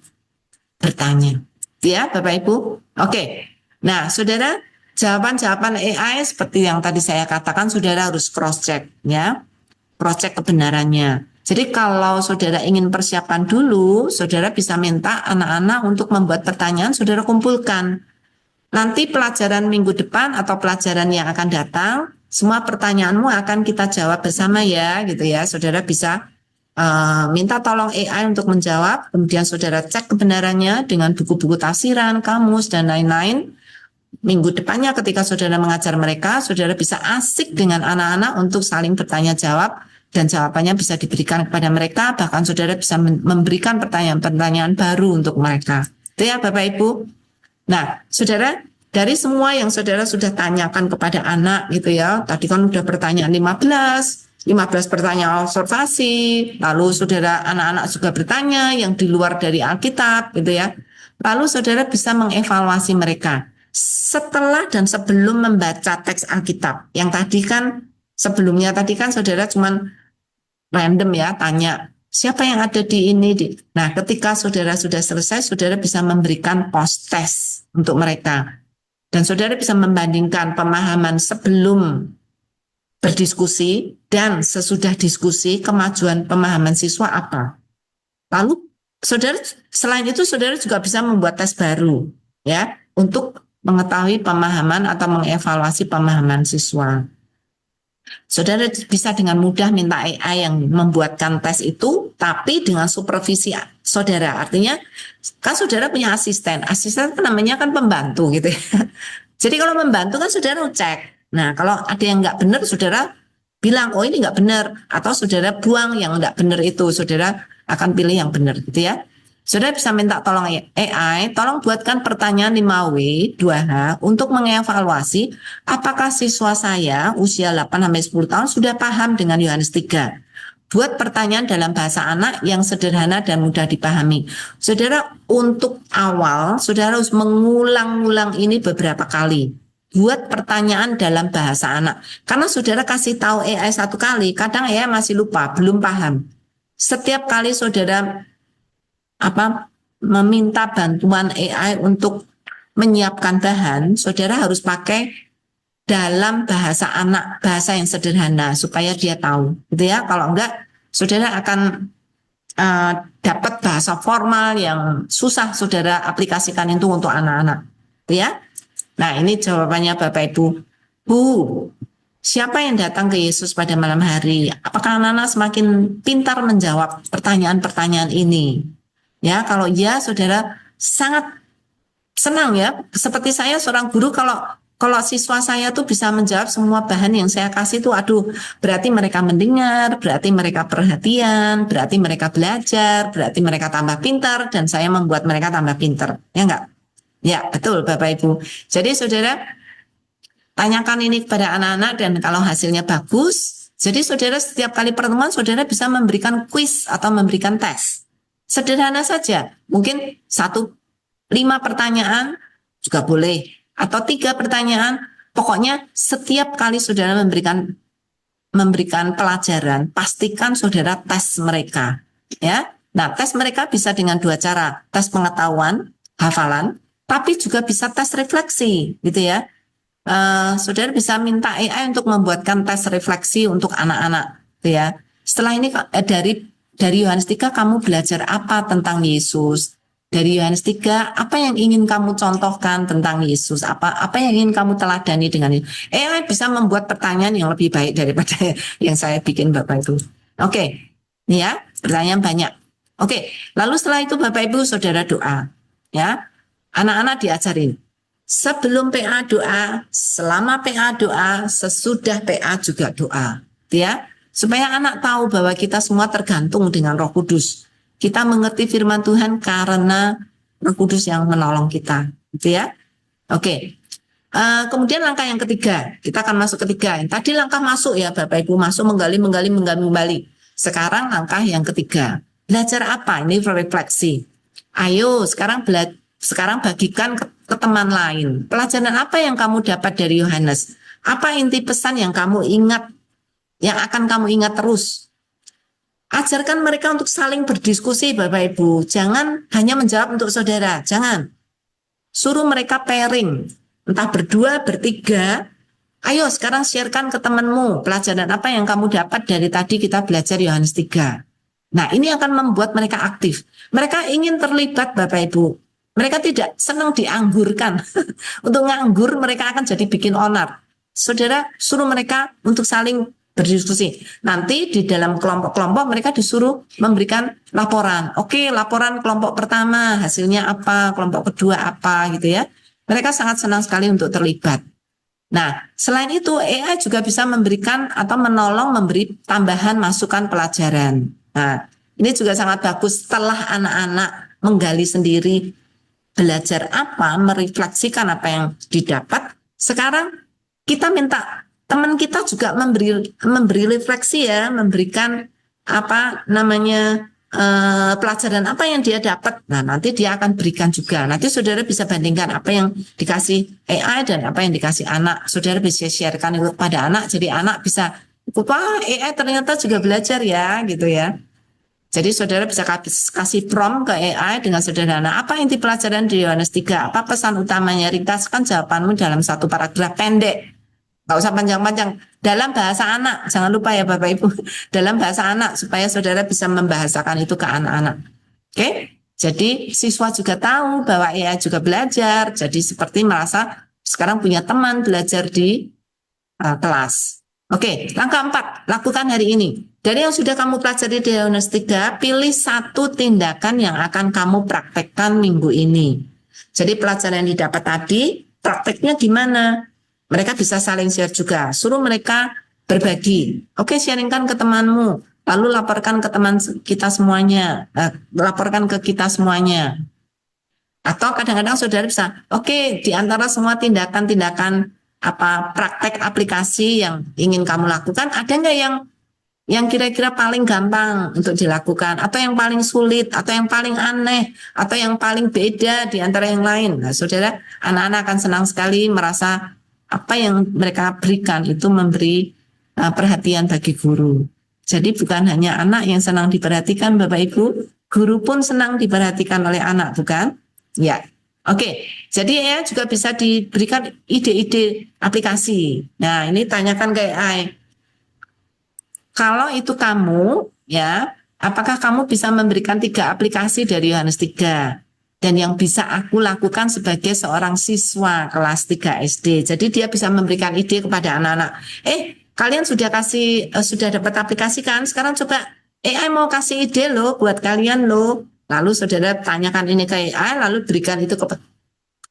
bertanya. Ya, Bapak Ibu. Oke. Nah, saudara, jawaban-jawaban AI seperti yang tadi saya katakan, saudara harus cross check, ya, cross check kebenarannya. Jadi kalau saudara ingin persiapan dulu, saudara bisa minta anak-anak untuk membuat pertanyaan, saudara kumpulkan. Nanti pelajaran minggu depan atau pelajaran yang akan datang, semua pertanyaanmu akan kita jawab bersama ya, gitu ya. Saudara bisa minta tolong AI untuk menjawab, kemudian saudara cek kebenarannya dengan buku-buku tafsiran, kamus, dan lain-lain. Minggu depannya ketika saudara mengajar mereka, saudara bisa asik dengan anak-anak untuk saling bertanya jawab, dan jawabannya bisa diberikan kepada mereka, bahkan saudara bisa memberikan pertanyaan-pertanyaan baru untuk mereka. Itu ya Bapak Ibu. Nah, saudara, dari semua yang saudara sudah tanyakan kepada anak gitu ya, tadi kan udah pertanyaan 15 pertanyaan observasi, lalu saudara anak-anak juga bertanya yang di luar dari Alkitab gitu ya. Lalu saudara bisa mengevaluasi mereka setelah dan sebelum membaca teks Alkitab. Yang tadi kan sebelumnya tadi kan saudara cuman random ya tanya siapa yang ada di ini. Nah, ketika saudara sudah selesai, saudara bisa memberikan post test untuk mereka. Dan saudara bisa membandingkan pemahaman sebelum berdiskusi dan sesudah diskusi, kemajuan pemahaman siswa apa. Lalu saudara selain itu saudara juga bisa membuat tes baru ya untuk mengetahui pemahaman atau mengevaluasi pemahaman siswa. Saudara bisa dengan mudah minta AI yang membuatkan tes itu, tapi dengan supervisi saudara. Artinya, kan saudara punya asisten. Asisten kan namanya kan pembantu gitu ya. Jadi kalau membantu kan saudara cek. Nah, kalau ada yang nggak benar, saudara bilang, oh ini nggak benar. Atau saudara buang yang nggak benar itu. Saudara akan pilih yang benar gitu ya. Saudara bisa minta tolong AI, tolong buatkan pertanyaan 5W, 2H untuk mengevaluasi apakah siswa saya usia 8-10 tahun sudah paham dengan Yohanes 3. Buat pertanyaan dalam bahasa anak yang sederhana dan mudah dipahami. Saudara, untuk awal, saudara harus mengulang-ulang ini beberapa kali. Buat pertanyaan dalam bahasa anak. Karena saudara kasih tahu AI satu kali, kadang AI masih lupa, belum paham. Setiap kali saudara meminta bantuan AI untuk menyiapkan bahan, saudara harus pakai dalam bahasa anak, bahasa yang sederhana supaya dia tahu, gitu ya. Kalau enggak, saudara akan dapat bahasa formal yang susah saudara aplikasikan itu untuk anak-anak, gitu ya. Nah, ini jawabannya Bapak Ibu. Bu, siapa yang datang ke Yesus pada malam hari? Apakah anak-anak semakin pintar menjawab pertanyaan-pertanyaan ini? Ya, kalau ya saudara sangat senang ya. Seperti saya seorang guru, kalau siswa saya tuh bisa menjawab semua bahan yang saya kasih tuh, aduh, berarti mereka mendengar, berarti mereka perhatian, berarti mereka belajar, berarti mereka tambah pintar, dan saya membuat mereka tambah pintar. Ya enggak? Ya, betul Bapak Ibu. Jadi saudara tanyakan ini kepada anak-anak, dan kalau hasilnya bagus, jadi saudara setiap kali pertemuan saudara bisa memberikan kuis atau memberikan tes. Sederhana saja, mungkin 5 pertanyaan juga boleh, atau 3 pertanyaan. Pokoknya setiap kali saudara memberikan pelajaran, pastikan saudara tes mereka. Ya, nah tes mereka bisa dengan 2 cara, tes pengetahuan, hafalan, tapi juga bisa tes refleksi, gitu ya. Saudara bisa minta AI untuk membuatkan tes refleksi untuk anak-anak, gitu ya. Setelah ini dari Yohanes 3 kamu belajar apa tentang Yesus? Dari Yohanes 3 apa yang ingin kamu contohkan tentang Yesus? Apa yang ingin kamu teladani dengan Yesus? AI bisa membuat pertanyaan yang lebih baik daripada yang saya bikin Bapak Ibu. Oke, ini ya, pertanyaan banyak. Oke, lalu setelah itu Bapak Ibu saudara doa. Ya, anak-anak diajarin. Sebelum PA doa, selama PA doa, sesudah PA juga doa. Ya, supaya anak tahu bahwa kita semua tergantung dengan Roh Kudus. Kita mengerti firman Tuhan karena Roh Kudus yang menolong kita, gitu ya. Oke. Kemudian langkah yang ketiga, kita akan masuk ketiga. Tadi langkah masuk ya Bapak Ibu, masuk menggali. Sekarang langkah yang ketiga. Belajar apa? Ini refleksi. Ayo sekarang bagikan ke teman lain. Pelajaran apa yang kamu dapat dari Yohanes? Apa inti pesan yang kamu ingat, yang akan kamu ingat terus? Ajarkan mereka untuk saling berdiskusi Bapak Ibu. Jangan hanya menjawab untuk saudara. Jangan. Suruh mereka pairing. Entah berdua, bertiga. Ayo sekarang sharekan ke temanmu. Pelajaran apa yang kamu dapat dari tadi kita belajar Yohanes 3. Nah ini akan membuat mereka aktif. Mereka ingin terlibat Bapak Ibu. Mereka tidak senang dianggurkan. Untuk nganggur mereka akan jadi bikin onar. Saudara suruh mereka untuk saling berdiskusi. Nanti di dalam kelompok-kelompok mereka disuruh memberikan laporan. Oke, laporan kelompok pertama hasilnya apa, kelompok kedua apa gitu ya. Mereka sangat senang sekali untuk terlibat. Nah, selain itu AI juga bisa memberikan atau menolong memberi tambahan masukan pelajaran. Nah, ini juga sangat bagus setelah anak-anak menggali sendiri belajar apa, merefleksikan apa yang didapat. Sekarang kita minta teman kita juga memberi refleksi ya, memberikan pelajaran apa yang dia dapat. Nah, nanti dia akan berikan juga. Nanti saudara bisa bandingkan apa yang dikasih AI dan apa yang dikasih anak. Saudara bisa sharekan itu pada anak, jadi anak bisa, wah AI ternyata juga belajar ya, gitu ya. Jadi saudara bisa kasih prompt ke AI dengan sederhana. Apa inti pelajaran di Yohanes 3? Apa pesan utamanya? Ringkaskan jawabanmu dalam satu paragraf pendek. Nggak usah panjang-panjang. Dalam bahasa anak. Jangan lupa ya Bapak Ibu. Dalam bahasa anak supaya saudara bisa membahasakan itu ke anak-anak. Oke? Jadi siswa juga tahu bahwa AI juga belajar. Jadi seperti merasa sekarang punya teman belajar di kelas. Oke, langkah 4, lakukan hari ini. Dari yang sudah kamu pelajari di Yohanes 3, pilih satu tindakan yang akan kamu praktekkan minggu ini. Jadi pelajaran yang didapat tadi, prakteknya gimana? Mereka bisa saling share juga. Suruh mereka berbagi. Oke, sharingkan ke temanmu. Lalu laporkan ke teman kita semuanya. Laporkan ke kita semuanya. Atau kadang-kadang saudara bisa, oke, di antara semua tindakan-tindakan praktek aplikasi yang ingin kamu lakukan, ada nggak yang kira-kira paling gampang untuk dilakukan, atau yang paling sulit, atau yang paling aneh, atau yang paling beda di antara yang lain. Nah, saudara, anak-anak akan senang sekali merasa apa yang mereka berikan itu memberi perhatian bagi guru. Jadi bukan hanya anak yang senang diperhatikan, Bapak Ibu, guru pun senang diperhatikan oleh anak, bukan? Ya. Oke, jadi ya juga bisa diberikan ide-ide aplikasi. Nah, ini tanyakan ke AI. Kalau itu kamu, ya, apakah kamu bisa memberikan 3 aplikasi dari Yohanes 3? Dan yang bisa aku lakukan sebagai seorang siswa kelas 3 SD. Jadi dia bisa memberikan ide kepada anak-anak. Kalian sudah dapat aplikasi kan? Sekarang coba AI mau kasih ide loh buat kalian loh. Lalu saudara tanyakan ini ke AI, lalu berikan itu kepada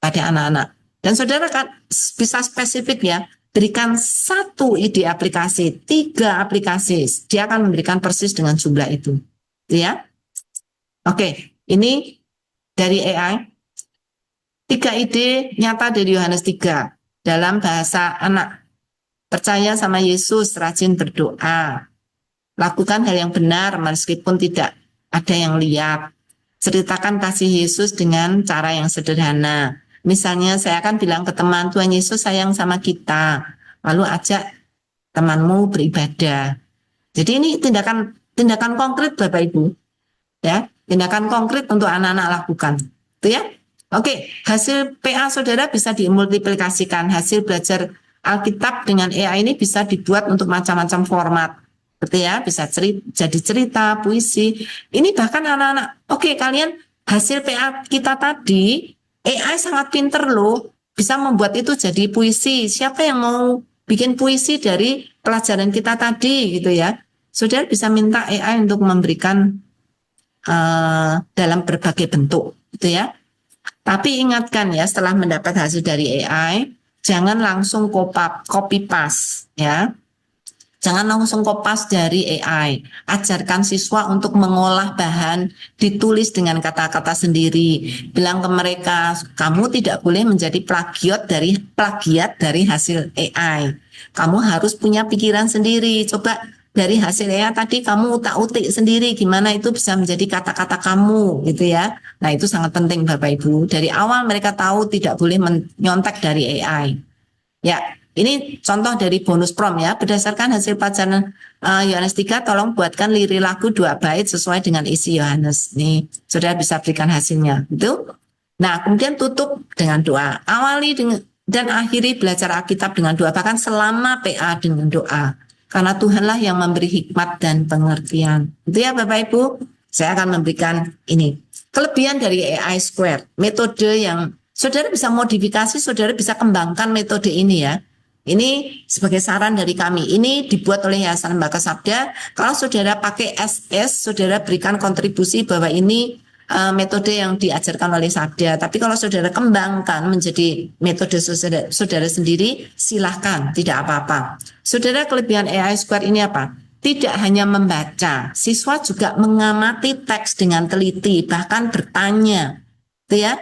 anak-anak. Dan saudara kan bisa spesifik ya, berikan 1 ide aplikasi, 3 aplikasi. Dia akan memberikan persis dengan jumlah itu. Ya. Oke, ini dari AI. 3 ide nyata dari Yohanes 3 dalam bahasa anak. Percaya sama Yesus, rajin berdoa. Lakukan hal yang benar meskipun tidak ada yang lihat. Ceritakan kasih Yesus dengan cara yang sederhana. Misalnya saya akan bilang ke teman, Tuhan Yesus sayang sama kita. Lalu ajak temanmu beribadah. Jadi ini tindakan konkret Bapak Ibu. Ya, tindakan konkret untuk anak-anak lakukan. Itu ya. Oke, hasil PA saudara bisa dimultiplikasikan. Hasil belajar Alkitab dengan AI ini bisa dibuat untuk macam-macam format. Betul ya, bisa jadi cerita, puisi. Ini bahkan anak-anak, oke, kalian hasil PA kita tadi, AI sangat pinter loh, bisa membuat itu jadi puisi. Siapa yang mau bikin puisi dari pelajaran kita tadi gitu ya? Saudara bisa minta AI untuk memberikan dalam berbagai bentuk gitu ya. Tapi ingatkan ya, setelah mendapat hasil dari AI, jangan langsung copy paste ya. Jangan langsung kopas dari AI. Ajarkan siswa untuk mengolah bahan, ditulis dengan kata-kata sendiri. Bilang ke mereka, kamu tidak boleh menjadi plagiat dari hasil AI. Kamu harus punya pikiran sendiri. Coba dari hasil AI tadi kamu utak-utik sendiri gimana itu bisa menjadi kata-kata kamu gitu ya. Nah, itu sangat penting Bapak Ibu. Dari awal mereka tahu tidak boleh menyontek dari AI. Ya. Ini contoh dari bonus prom ya. Berdasarkan hasil pelajaran Yohanes 3, tolong buatkan lirik lagu 2 bait sesuai dengan isi Yohanes. Nih, saudara bisa berikan hasilnya. Gitu. Nah, kemudian tutup dengan doa. Awali dan akhiri belajar Alkitab dengan doa. Bahkan selama PA dengan doa. Karena Tuhanlah yang memberi hikmat dan pengertian. Itu ya Bapak Ibu. Saya akan memberikan ini. Kelebihan dari AI Square. Metode yang saudara bisa modifikasi, saudara bisa kembangkan metode ini ya. Ini sebagai saran dari kami. Ini dibuat oleh Yayasan Lembaga Sabda. Kalau saudara pakai SS, saudara berikan kontribusi bahwa ini metode yang diajarkan oleh Sabda. Tapi kalau saudara kembangkan menjadi metode saudara sendiri, silahkan, tidak apa-apa. Saudara, kelebihan AI Square ini apa? Tidak hanya membaca, siswa juga mengamati teks dengan teliti, bahkan bertanya. Itu ya.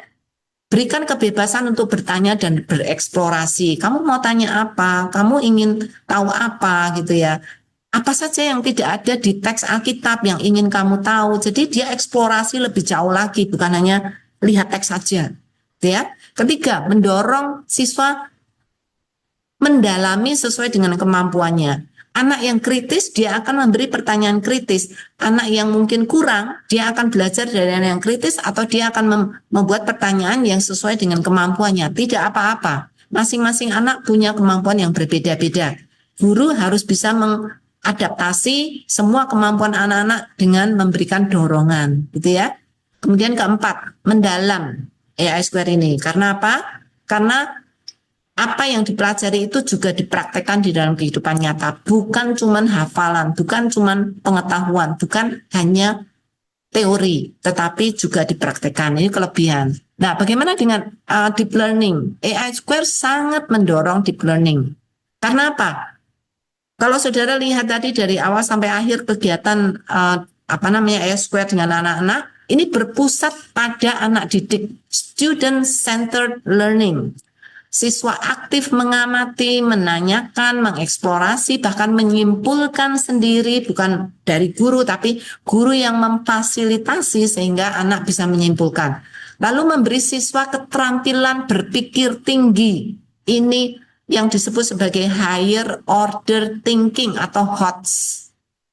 Berikan kebebasan untuk bertanya dan bereksplorasi. Kamu mau tanya apa? Kamu ingin tahu apa gitu ya? Apa saja yang tidak ada di teks Alkitab yang ingin kamu tahu. Jadi dia eksplorasi lebih jauh lagi, bukan hanya lihat teks saja. Ya. Ketiga, mendorong siswa mendalami sesuai dengan kemampuannya. Anak yang kritis, dia akan memberi pertanyaan kritis. Anak yang mungkin kurang, dia akan belajar dari anak yang kritis atau dia akan membuat pertanyaan yang sesuai dengan kemampuannya. Tidak apa-apa. Masing-masing anak punya kemampuan yang berbeda-beda. Guru harus bisa mengadaptasi semua kemampuan anak-anak dengan memberikan dorongan, gitu ya. Kemudian keempat, mendalam AI Square ini. Karena apa? Karena apa yang dipelajari itu juga dipraktekkan di dalam kehidupan nyata, bukan cuman hafalan, bukan cuman pengetahuan, bukan hanya teori, tetapi juga dipraktekkan. Ini kelebihan. Nah, bagaimana dengan deep learning? AI Square sangat mendorong deep learning. Karena apa? Kalau saudara lihat tadi dari awal sampai akhir kegiatan AI Square dengan anak-anak, ini berpusat pada anak didik, student centered learning. Siswa aktif mengamati, menanyakan, mengeksplorasi, bahkan menyimpulkan sendiri, bukan dari guru, tapi guru yang memfasilitasi sehingga anak bisa menyimpulkan. Lalu memberi siswa keterampilan berpikir tinggi. Ini yang disebut sebagai higher order thinking atau HOTS.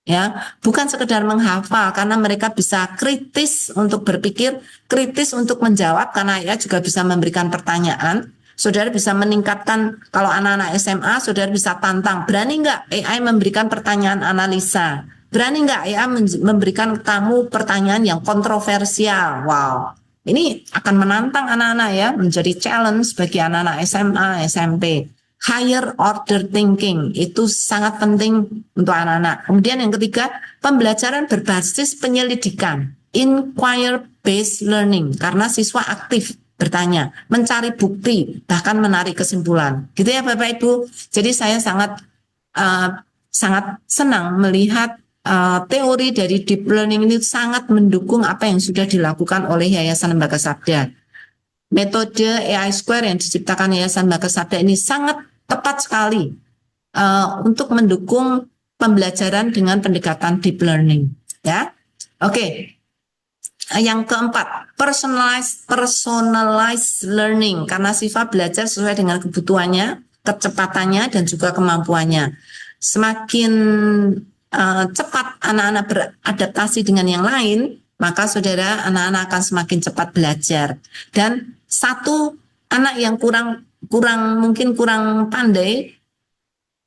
Ya, bukan sekedar menghafal karena mereka bisa kritis untuk berpikir, kritis untuk menjawab karena ya juga bisa memberikan pertanyaan. Saudara bisa meningkatkan, kalau anak-anak SMA, saudara bisa tantang, berani nggak AI memberikan pertanyaan analisa? Berani nggak AI memberikan kamu pertanyaan yang kontroversial? Wow, ini akan menantang anak-anak ya, menjadi challenge bagi anak-anak SMA, SMP. Higher order thinking, itu sangat penting untuk anak-anak. Kemudian yang ketiga, pembelajaran berbasis penyelidikan, inquire based learning, karena siswa aktif bertanya, mencari bukti, bahkan menarik kesimpulan. Gitu ya Bapak Ibu. Jadi saya sangat senang melihat teori dari deep learning ini sangat mendukung apa yang sudah dilakukan oleh Yayasan Lembaga Sabda. Metode AI Square yang diciptakan Yayasan Lembaga Sabda ini sangat tepat sekali untuk mendukung pembelajaran dengan pendekatan deep learning. Ya, oke. Yang keempat, personalized learning, karena siswa belajar sesuai dengan kebutuhannya, kecepatannya, dan juga kemampuannya. Semakin cepat anak-anak beradaptasi dengan yang lain, maka saudara, anak-anak akan semakin cepat belajar. Dan satu anak yang mungkin kurang pandai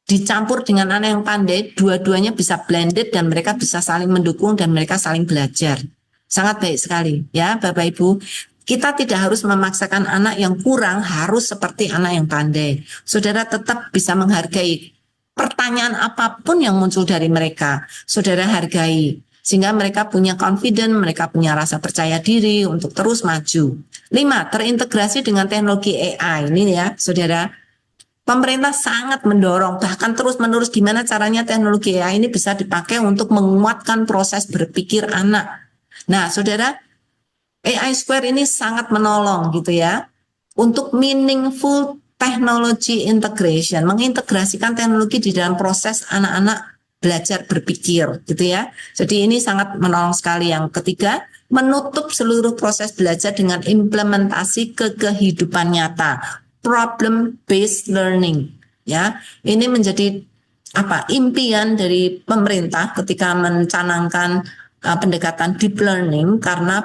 dicampur dengan anak yang pandai, dua-duanya bisa blended dan mereka bisa saling mendukung dan mereka saling belajar. Sangat baik sekali ya Bapak Ibu. Kita tidak harus memaksakan anak yang kurang harus seperti anak yang pandai. Saudara tetap bisa menghargai pertanyaan apapun yang muncul dari mereka. Saudara hargai sehingga mereka punya confidence, mereka punya rasa percaya diri untuk terus maju. 5. Terintegrasi dengan teknologi AI. Ini ya saudara. Pemerintah sangat mendorong, bahkan terus-menerus gimana caranya teknologi AI ini bisa dipakai untuk menguatkan proses berpikir anak. Nah, saudara, AI Square ini sangat menolong gitu ya untuk meaningful technology integration, mengintegrasikan teknologi di dalam proses anak-anak belajar berpikir gitu ya. Jadi ini sangat menolong sekali. Yang ketiga, menutup seluruh proses belajar dengan implementasi ke kehidupan nyata, problem based learning ya. Ini menjadi impian dari pemerintah ketika mencanangkan pendekatan deep learning, karena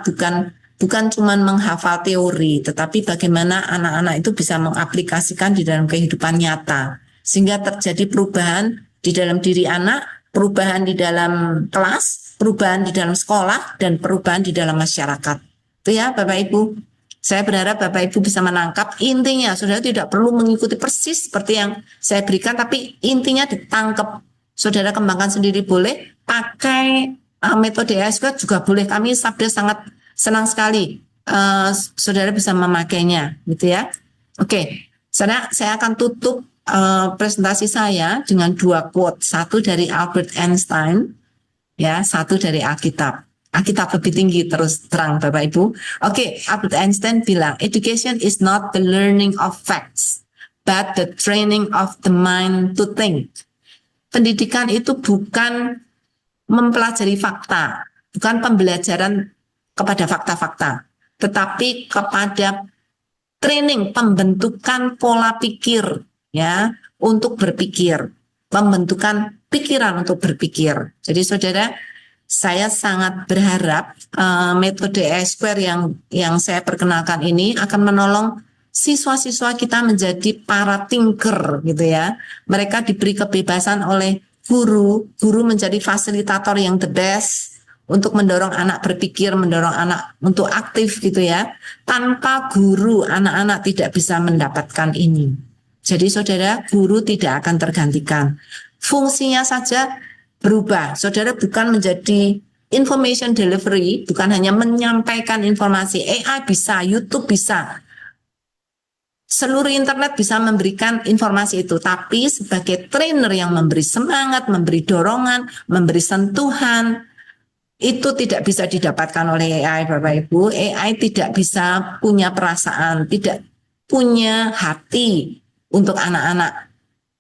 bukan cuma menghafal teori, tetapi bagaimana anak-anak itu bisa mengaplikasikan di dalam kehidupan nyata sehingga terjadi perubahan di dalam diri anak, perubahan di dalam kelas, perubahan di dalam sekolah, dan perubahan di dalam masyarakat. Itu ya Bapak Ibu. Saya berharap Bapak Ibu bisa menangkap intinya. Saudara tidak perlu mengikuti persis seperti yang saya berikan, tapi intinya ditangkap. Saudara kembangkan sendiri boleh, pakai metode AI Square juga boleh. Kami Sabda sangat senang sekali saudara bisa memakainya gitu ya. Oke, saya akan tutup presentasi saya dengan 2 quote, satu dari Albert Einstein ya, satu dari Alkitab. Alkitab lebih tinggi terus terang Bapak Ibu. Oke, Albert Einstein bilang, education is not the learning of facts, but the training of the mind to think. Pendidikan itu bukan mempelajari fakta, bukan pembelajaran kepada fakta-fakta, tetapi kepada training, pembentukan pola pikir, ya, untuk berpikir, pembentukan pikiran untuk berpikir. Jadi saudara, saya sangat berharap metode I-Square yang saya perkenalkan ini akan menolong siswa-siswa kita menjadi para thinker gitu ya. Mereka diberi kebebasan oleh guru menjadi fasilitator yang the best untuk mendorong anak berpikir, mendorong anak untuk aktif gitu ya. Tanpa guru, anak-anak tidak bisa mendapatkan ini. Jadi saudara, guru tidak akan tergantikan. Fungsinya saja berubah. Saudara bukan menjadi information delivery, bukan hanya menyampaikan informasi. AI bisa, YouTube bisa. Seluruh internet bisa memberikan informasi itu, tapi sebagai trainer yang memberi semangat, memberi dorongan, memberi sentuhan, itu tidak bisa didapatkan oleh AI, Bapak Ibu. AI tidak bisa punya perasaan, tidak punya hati untuk anak-anak,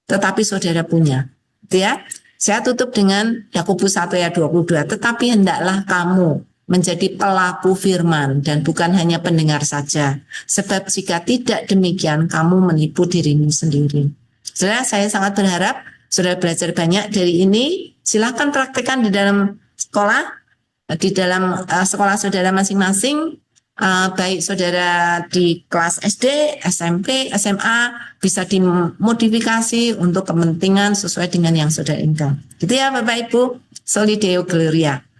tetapi saudara punya. Gitu ya. Saya tutup dengan Yakobus 1 ayat 22, tetapi hendaklah kamu menjadi pelaku firman dan bukan hanya pendengar saja. Sebab jika tidak demikian, kamu menipu dirimu sendiri. Saudara, saya sangat berharap saudara belajar banyak dari ini. Silahkan praktekkan di dalam sekolah, di dalam sekolah saudara masing-masing, baik saudara di kelas SD, SMP, SMA, bisa dimodifikasi untuk kepentingan sesuai dengan yang saudara inginkan. Gitu ya Bapak Ibu, Soli Deo Gloria.